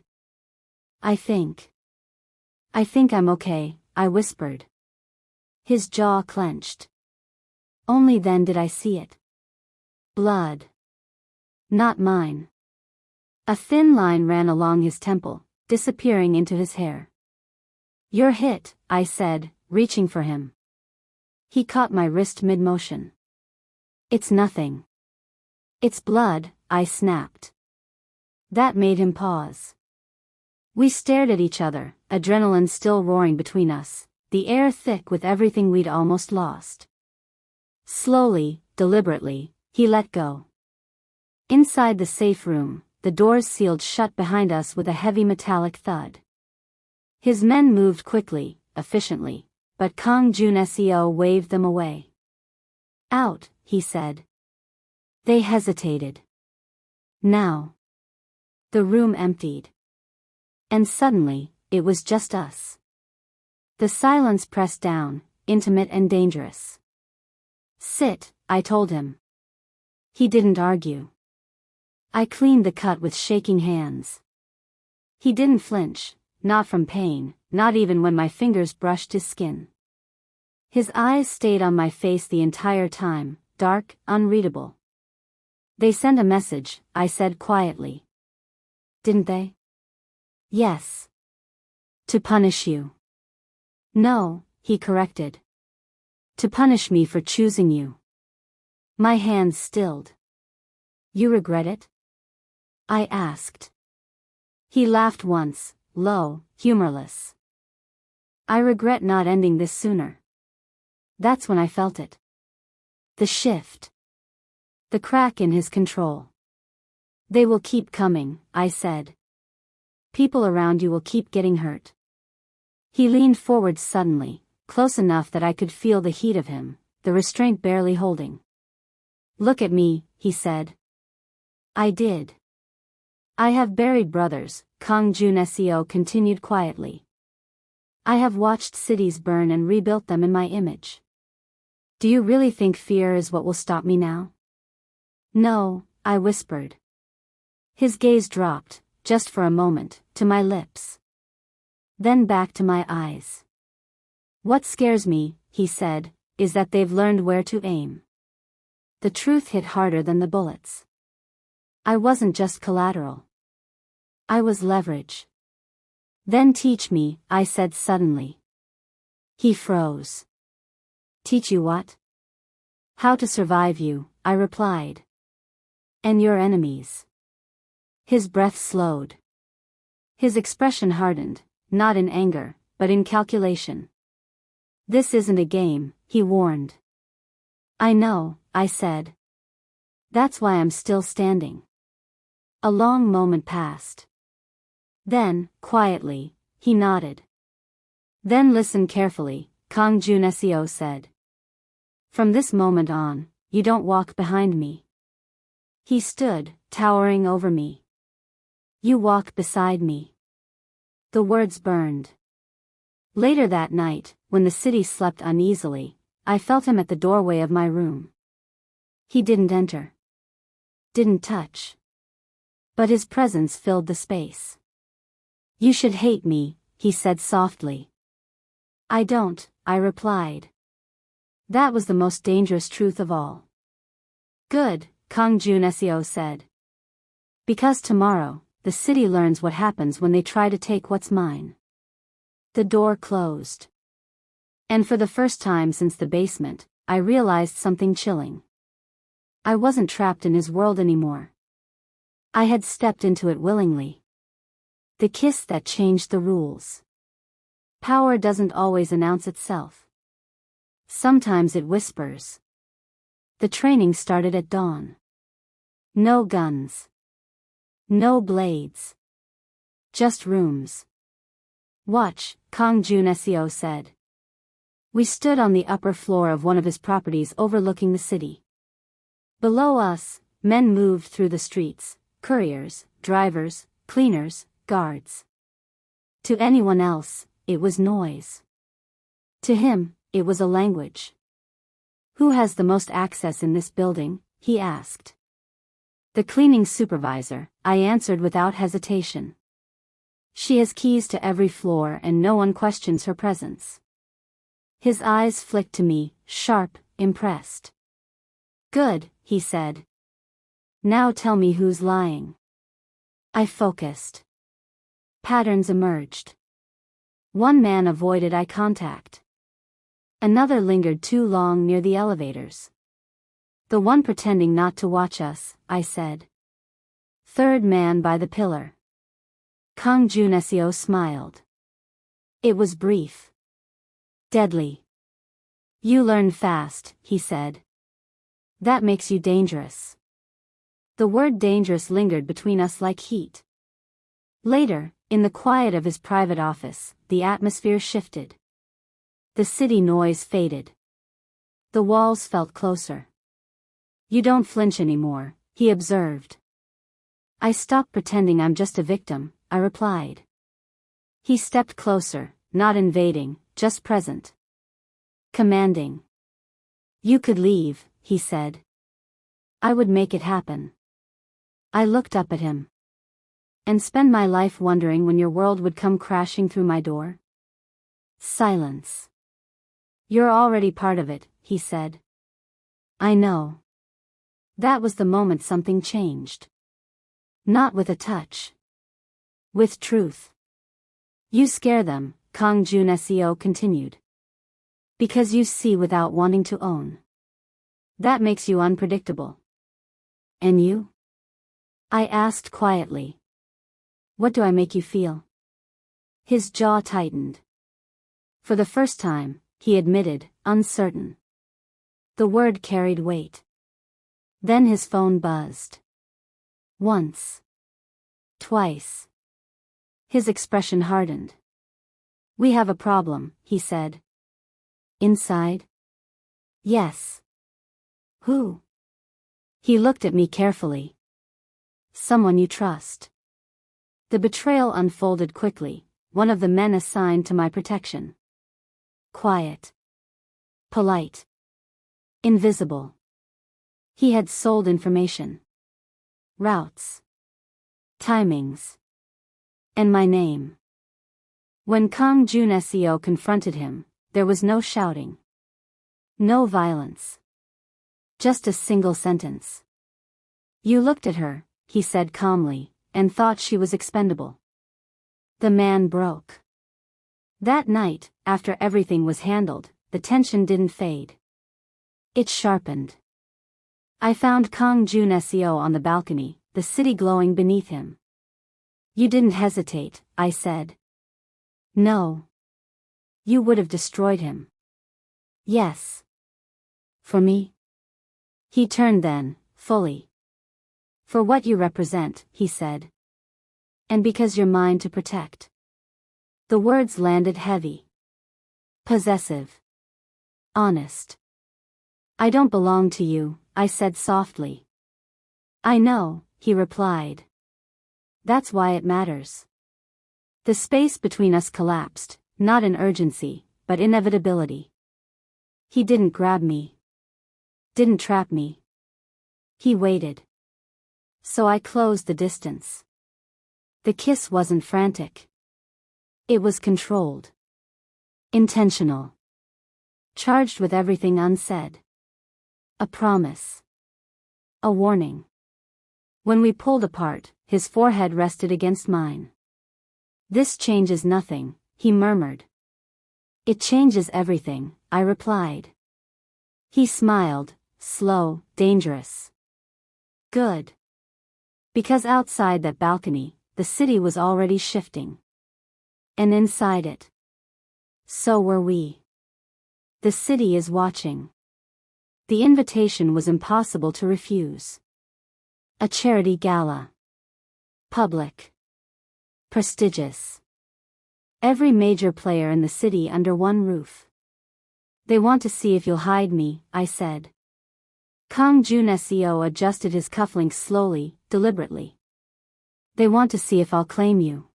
I think I'm okay, I whispered. His jaw clenched. Only then did I see it. Blood. Not mine. A thin line ran along his temple, disappearing into his hair. You're hit, I said, reaching for him. He caught my wrist mid-motion. It's nothing. It's blood, I snapped. That made him pause. We stared at each other, adrenaline still roaring between us, the air thick with everything we'd almost lost. Slowly, deliberately, he let go. Inside the safe room, the doors sealed shut behind us with a heavy metallic thud. His men moved quickly, efficiently, but Kang Joon-seo waved them away. Out, he said. They hesitated. Now. The room emptied. And suddenly, it was just us. The silence pressed down, intimate and dangerous. Sit, I told him. He didn't argue. I cleaned the cut with shaking hands. He didn't flinch, not from pain, not even when my fingers brushed his skin. His eyes stayed on my face the entire time, dark, unreadable. They sent a message, I said quietly. Didn't they? Yes. To punish you. No, he corrected. To punish me for choosing you. My hands stilled. You regret it? I asked. He laughed once, low, humorless. I regret not ending this sooner. That's when I felt it. The shift. The crack in his control. They will keep coming, I said. People around you will keep getting hurt. He leaned forward suddenly, close enough that I could feel the heat of him, the restraint barely holding. Look at me, he said. I did. I have buried brothers, Kang Joon-seo continued quietly. I have watched cities burn and rebuilt them in my image. Do you really think fear is what will stop me now? No, I whispered. His gaze dropped, just for a moment, to my lips. Then back to my eyes. What scares me, he said, is that they've learned where to aim. The truth hit harder than the bullets. I wasn't just collateral. I was leverage. Then teach me, I said suddenly. He froze. Teach you what? How to survive you, I replied. And your enemies. His breath slowed. His expression hardened, not in anger, but in calculation. This isn't a game, he warned. I know, I said. That's why I'm still standing. A long moment passed. Then, quietly, he nodded. Then listen carefully, Kang Joon-seo said. From this moment on, you don't walk behind me. He stood, towering over me. You walk beside me. The words burned. Later that night, when the city slept uneasily, I felt him at the doorway of my room. He didn't enter. Didn't touch. But his presence filled the space. You should hate me, he said softly. I don't, I replied. That was the most dangerous truth of all. Good, Kang Joon-seo said. Because tomorrow, the city learns what happens when they try to take what's mine. The door closed. And for the first time since the basement, I realized something chilling. I wasn't trapped in his world anymore. I had stepped into it willingly. The kiss that changed the rules. Power doesn't always announce itself. Sometimes it whispers. The training started at dawn. No guns. No blades. Just rooms. Watch, Kang Joon-seo said. We stood on the upper floor of one of his properties overlooking the city. Below us, men moved through the streets, couriers, drivers, cleaners, guards. To anyone else, it was noise. To him, it was a language. Who has the most access in this building? He asked. The cleaning supervisor, I answered without hesitation. She has keys to every floor and no one questions her presence. His eyes flicked to me, sharp, impressed. Good, he said. Now tell me who's lying. I focused. Patterns emerged. One man avoided eye contact. Another lingered too long near the elevators. The one pretending not to watch us, I said. Third man by the pillar. Kang Joon-seo smiled. It was brief. Deadly. You learn fast, he said. That makes you dangerous. The word dangerous lingered between us like heat. Later, in the quiet of his private office, the atmosphere shifted. The city noise faded. The walls felt closer. You don't flinch anymore, he observed. I stopped pretending I'm just a victim, I replied. He stepped closer, not invading, just present. Commanding. You could leave, he said. I would make it happen. I looked up at him. And spend my life wondering when your world would come crashing through my door? Silence. You're already part of it, he said. I know. That was the moment something changed. Not with a touch. With truth. You scare them, Kang Joon-seo continued. Because you see without wanting to own. That makes you unpredictable. And you? I asked quietly. What do I make you feel? His jaw tightened. For the first time, he admitted, uncertain. The word carried weight. Then his phone buzzed. Once. Twice. His expression hardened. We have a problem, he said. Inside? Yes. Who? He looked at me carefully. Someone you trust. The betrayal unfolded quickly, one of the men assigned to my protection. Quiet. Polite. Invisible. He had sold information. Routes. Timings. And my name. When Kang Joon-seo confronted him, there was no shouting. No violence. Just a single sentence. You looked at her, he said calmly, and thought she was expendable. The man broke. That night, after everything was handled, the tension didn't fade. It sharpened. I found Kang Joon-seo on the balcony, the city glowing beneath him. You didn't hesitate, I said. No. You would have destroyed him. Yes. For me? He turned then, fully. For what you represent, he said. And because you're mine to protect. The words landed heavy. Possessive. Honest. I don't belong to you, I said softly. I know, he replied. That's why it matters. The space between us collapsed, not in urgency, but inevitability. He didn't grab me. Didn't trap me. He waited. So I closed the distance. The kiss wasn't frantic. It was controlled. Intentional. Charged with everything unsaid. A promise. A warning. When we pulled apart, his forehead rested against mine. This changes nothing, he murmured. It changes everything, I replied. He smiled, slow, dangerous. Good. Because outside that balcony, the city was already shifting. And inside it. So were we. The city is watching. The invitation was impossible to refuse. A charity gala. Public. Prestigious. Every major player in the city under one roof. They want to see if you'll hide me, I said. Kang Joon-seo adjusted his cufflinks slowly, deliberately. They want to see if I'll claim you.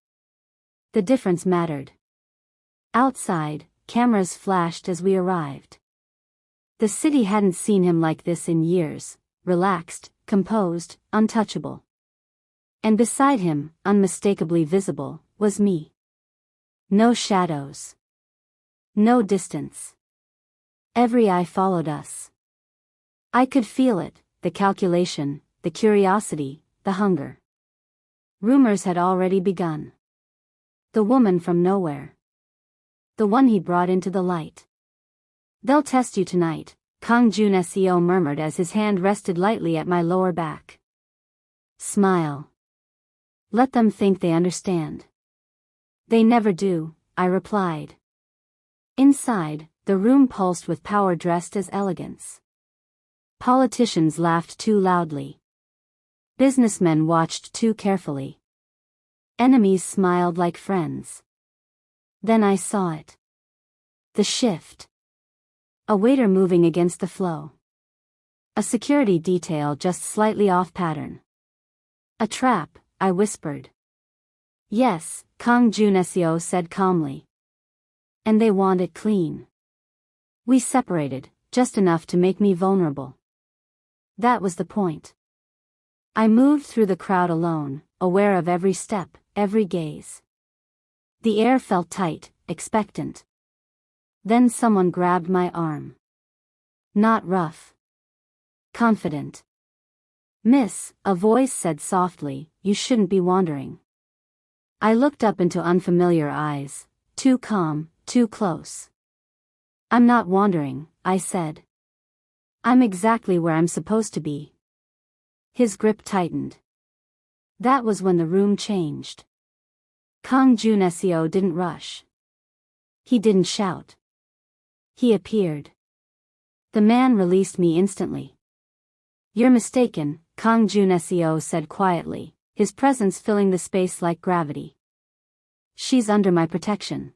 The difference mattered. Outside, cameras flashed as we arrived. The city hadn't seen him like this in years, relaxed, composed, untouchable. And beside him, unmistakably visible, was me. No shadows. No distance. Every eye followed us. I could feel it, the calculation, the curiosity, the hunger. Rumors had already begun. The woman from nowhere. The one he brought into the light. They'll test you tonight, Kang Joon-seo murmured as his hand rested lightly at my lower back. Smile. Let them think they understand. They never do, I replied. Inside, the room pulsed with power dressed as elegance. Politicians laughed too loudly. Businessmen watched too carefully. Enemies smiled like friends. Then I saw it. The shift. A waiter moving against the flow. A security detail just slightly off pattern. A trap, I whispered. Yes, Kang Joon-seo said calmly. And they want it clean. We separated, just enough to make me vulnerable. That was the point. I moved through the crowd alone, aware of every step, every gaze. The air felt tight, expectant. Then someone grabbed my arm. Not rough. Confident. Miss, a voice said softly, you shouldn't be wandering. I looked up into unfamiliar eyes, too calm, too close. I'm not wandering, I said. I'm exactly where I'm supposed to be. His grip tightened. That was when the room changed. Kang Joon-seo didn't rush. He didn't shout. He appeared. The man released me instantly. You're mistaken, Kang Joon-seo said quietly, his presence filling the space like gravity. She's under my protection.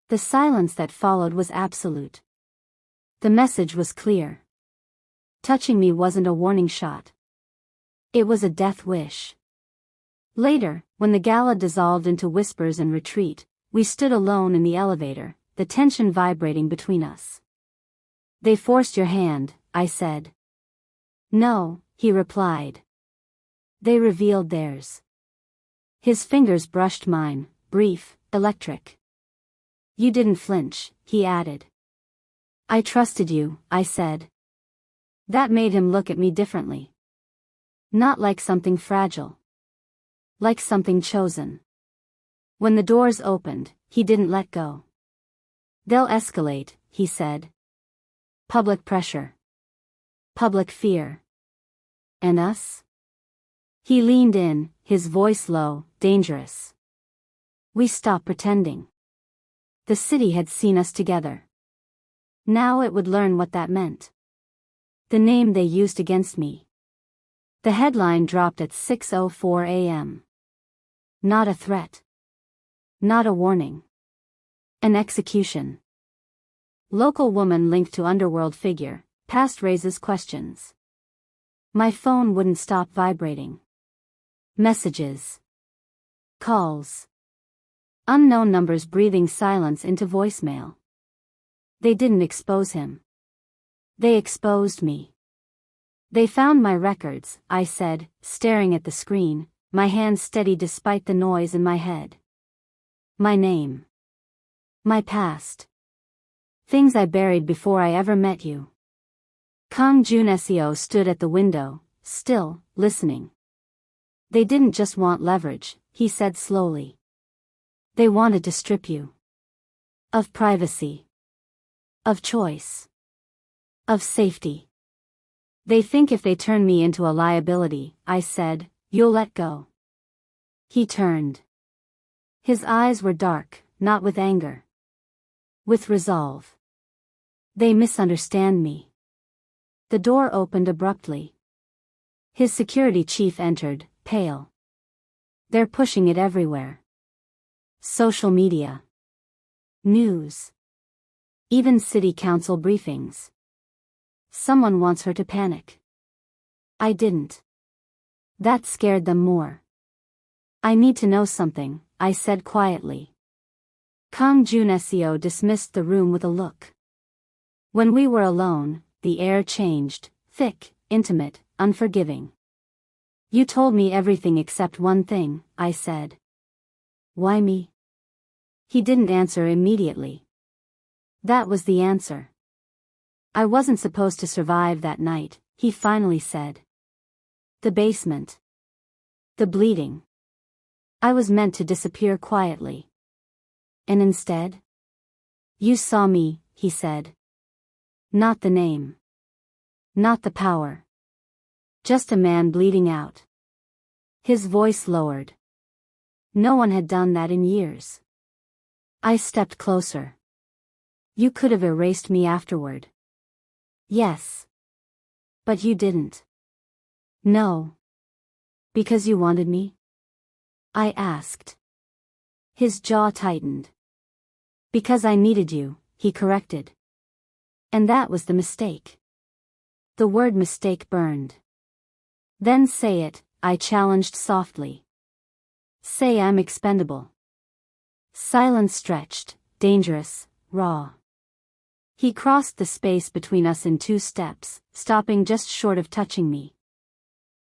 The silence that followed was absolute. The message was clear. Touching me wasn't a warning shot. It was a death wish. Later, when the gala dissolved into whispers and retreat, we stood alone in the elevator, the tension vibrating between us. "They forced your hand," I said. "No," he replied. "They revealed theirs." His fingers brushed mine, brief, electric. "You didn't flinch," he added. "I trusted you," I said. That made him look at me differently. Not like something fragile. Like something chosen. When the doors opened, he didn't let go. "They'll escalate," he said. "Public pressure. Public fear. And us?" He leaned in, his voice low, dangerous. We stopped pretending. The city had seen us together. Now it would learn what that meant. The name they used against me. The headline dropped at 6:04 a.m. Not a threat. Not a warning. An execution. Local woman linked to underworld figure, past raises questions. My phone wouldn't stop vibrating. Messages. Calls. Unknown numbers breathing silence into voicemail. They didn't expose him. They exposed me. "They found my records," I said, staring at the screen, my hands steady despite the noise in my head. My name. My past. Things I buried before I ever met you. Kang Joon-seo stood at the window, still, listening. "They didn't just want leverage," he said slowly. "They wanted to strip you. Of privacy. Of choice. Of safety. They think if they turn me into a liability," I said, "you'll let go." He turned. His eyes were dark, not with anger. With resolve. "They misunderstand me." The door opened abruptly. His security chief entered, pale. "They're pushing it everywhere. Social media. News. Even city council briefings. Someone wants her to panic." I didn't. That scared them more. "I need to know something," I said quietly. Kang Joon-seo dismissed the room with a look. When we were alone, the air changed, thick, intimate, unforgiving. "You told me everything except one thing," I said. "Why me?" He didn't answer immediately. That was the answer. "I wasn't supposed to survive that night," he finally said. "The basement. The bleeding. I was meant to disappear quietly. And instead? You saw me," he said. "Not the name. Not the power. Just a man bleeding out." His voice lowered. No one had done that in years. I stepped closer. "You could have erased me afterward." "Yes. But you didn't." "No. Because you wanted me?" I asked. His jaw tightened. "Because I needed you," he corrected. And that was the mistake. The word mistake burned. "Then say it," I challenged softly. "Say I'm expendable." Silence stretched, dangerous, raw. He crossed the space between us in 2 steps, stopping just short of touching me.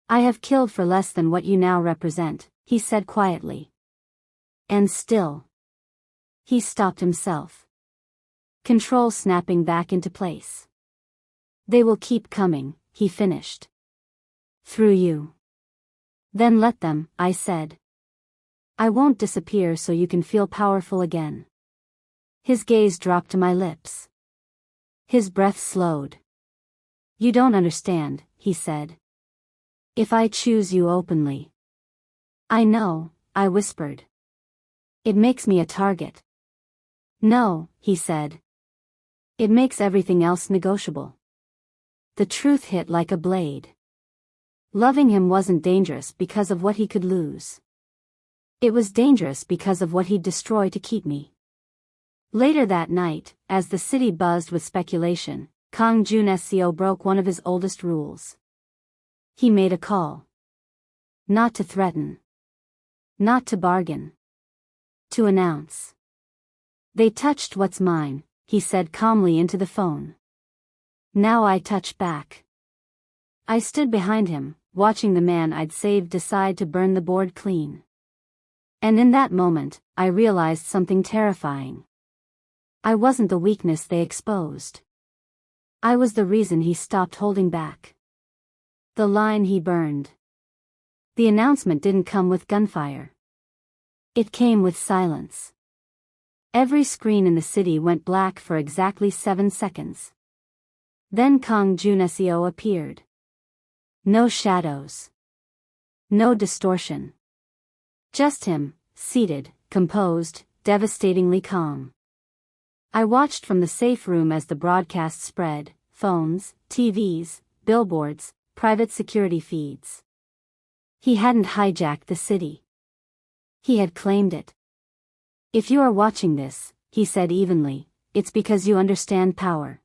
"I have killed for less than what you now represent," he said quietly. And still. He stopped himself. Control snapping back into place. "They will keep coming," he finished. "Through you." "Then let them," I said. "I won't disappear so you can feel powerful again." His gaze dropped to my lips. His breath slowed. "You don't understand," he said. "If I choose you openly." "I know," I whispered. "It makes me a target." "No," he said. "It makes everything else negotiable." The truth hit like a blade. Loving him wasn't dangerous because of what he could lose. It was dangerous because of what he'd destroy to keep me. Later that night, as the city buzzed with speculation, Kang Joon-seo broke one of his oldest rules. He made a call. Not to threaten. Not to bargain. To announce. They touched what's mine, he said calmly into the phone. Now I touch back. I stood behind him, watching the man I'd saved decide to burn the board clean. And in that moment, I realized something terrifying. I wasn't the weakness they exposed. I was the reason he stopped holding back. The line he burned. The announcement didn't come with gunfire. It came with silence. Every screen in the city went black for exactly 7 seconds. Then Kang Joon-seo appeared. No shadows. No distortion. Just him, seated, composed, devastatingly calm. I watched from the safe room as the broadcast spread: phones, TVs, billboards, private security feeds. He hadn't hijacked the city. He had claimed it. If you are watching this, he said evenly, it's because you understand power.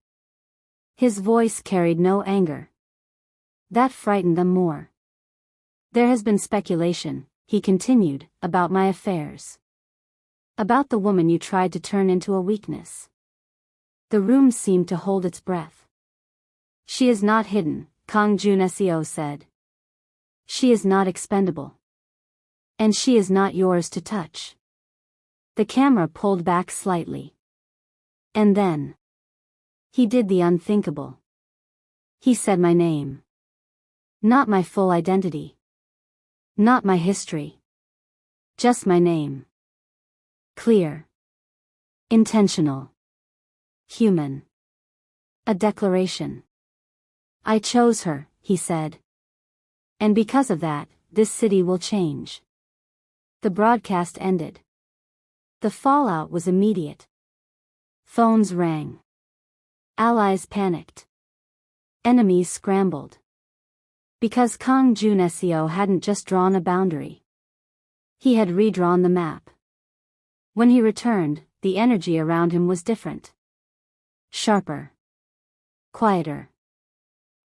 His voice carried no anger. That frightened them more. There has been speculation, he continued, about my affairs. About the woman you tried to turn into a weakness. The room seemed to hold its breath. She is not hidden, Kang Joon-seo said. She is not expendable. And she is not yours to touch. The camera pulled back slightly. And then. He did the unthinkable. He said my name. Not my full identity. Not my history. Just my name. Clear. Intentional. Human. A declaration. I chose her, he said. And because of that, this city will change. The broadcast ended. The fallout was immediate. Phones rang. Allies panicked. Enemies scrambled. Because Kang Joon-seo hadn't just drawn a boundary. He had redrawn the map. When he returned, the energy around him was different. Sharper. Quieter.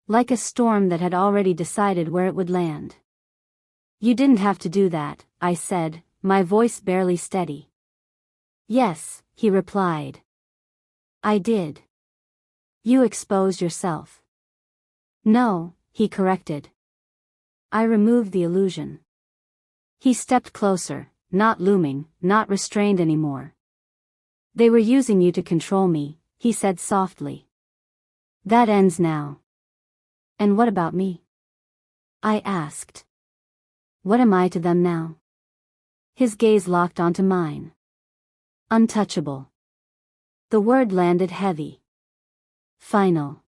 Like a storm that had already decided where it would land. You didn't have to do that, I said, my voice barely steady. Yes, he replied. I did. You exposed yourself. No, he corrected. I removed the illusion. He stepped closer, not looming, not restrained anymore. They were using you to control me, he said softly. That ends now. And what about me? I asked. What am I to them now? His gaze locked onto mine. Untouchable. The word landed heavy. Final.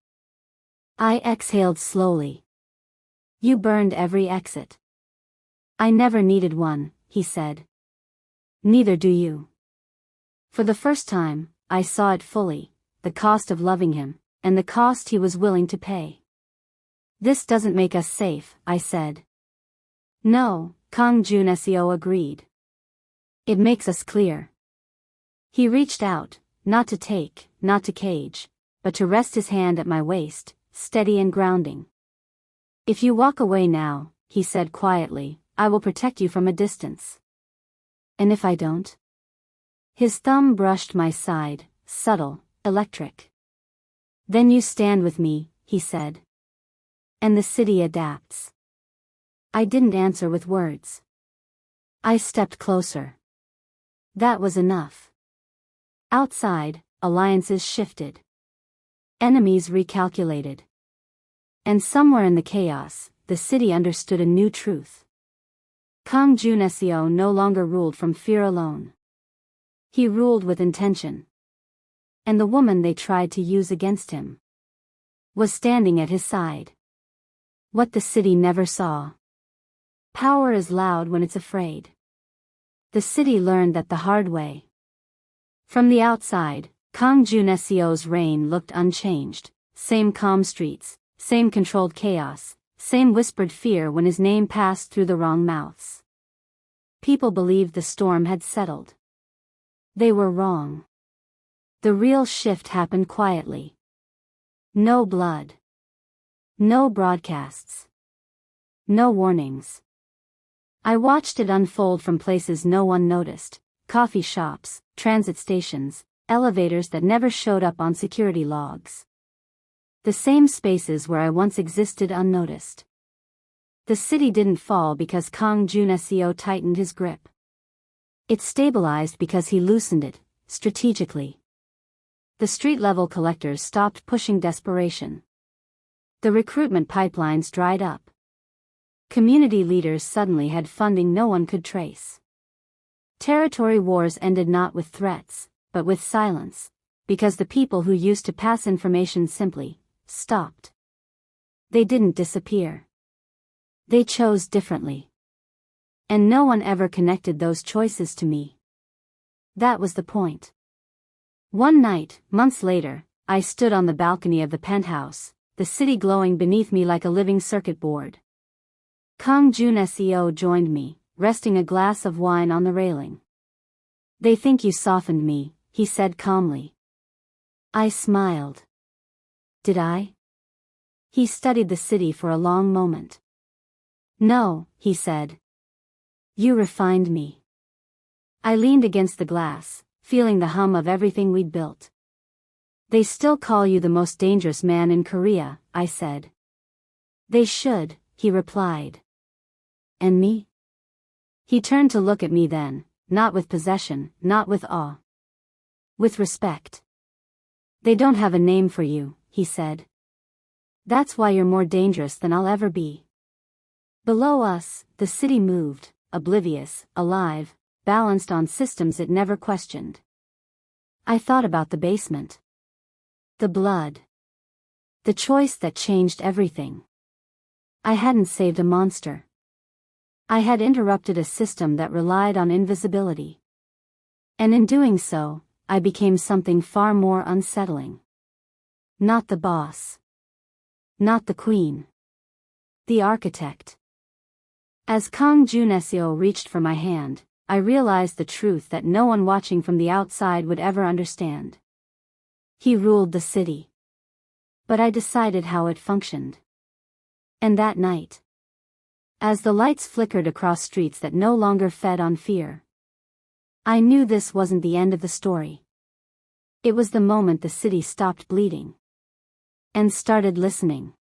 I exhaled slowly. You burned every exit. I never needed one, he said. Neither do you. For the first time, I saw it fully, the cost of loving him, and the cost he was willing to pay. This doesn't make us safe, I said. No, Kang Joon-seo agreed. It makes us clear. He reached out, not to take, not to cage, but to rest his hand at my waist, steady and grounding. If you walk away now, he said quietly, I will protect you from a distance. And if I don't? His thumb brushed my side, subtle, electric. Then you stand with me, he said. And the city adapts. I didn't answer with words. I stepped closer. That was enough. Outside, alliances shifted. Enemies recalculated. And somewhere in the chaos, the city understood a new truth. Kang Joon-seo no longer ruled from fear alone. He ruled with intention. And the woman they tried to use against him was standing at his side. What the city never saw. Power is loud when it's afraid. The city learned that the hard way. From the outside, Kang Joon-seo's reign looked unchanged. Same calm streets, same controlled chaos, same whispered fear when his name passed through the wrong mouths. People believed the storm had settled. They were wrong. The real shift happened quietly. No blood. No broadcasts. No warnings. I watched it unfold from places no one noticed: coffee shops, transit stations, elevators that never showed up on security logs. The same spaces where I once existed unnoticed. The city didn't fall because Kang Joon-seo tightened his grip. It stabilized because he loosened it, strategically. The street-level collectors stopped pushing desperation. The recruitment pipelines dried up. Community leaders suddenly had funding no one could trace. Territory wars ended not with threats, but with silence, because the people who used to pass information simply stopped. They didn't disappear. They chose differently. And no one ever connected those choices to me. That was the point. One night, months later, I stood on the balcony of the penthouse, the city glowing beneath me like a living circuit board. Kang Joon-seo joined me, resting a glass of wine on the railing. "They think you softened me," he said calmly. I smiled. Did I? He studied the city for a long moment. "No," he said. "You refined me." I leaned against the glass, feeling the hum of everything we'd built. "They still call you the most dangerous man in Korea," I said. "They should," he replied. "And me?" He turned to look at me then, not with possession, not with awe. With respect. "They don't have a name for you," he said. "That's why you're more dangerous than I'll ever be." Below us, the city moved, oblivious, alive, balanced on systems it never questioned. I thought about the basement. The blood. The choice that changed everything. I hadn't saved a monster. I had interrupted a system that relied on invisibility. And in doing so, I became something far more unsettling. Not the boss. Not the queen. The architect. As Kang Joon-seo reached for my hand, I realized the truth that no one watching from the outside would ever understand. He ruled the city. But I decided how it functioned. And that night, as the lights flickered across streets that no longer fed on fear, I knew this wasn't the end of the story. It was the moment the city stopped bleeding and started listening.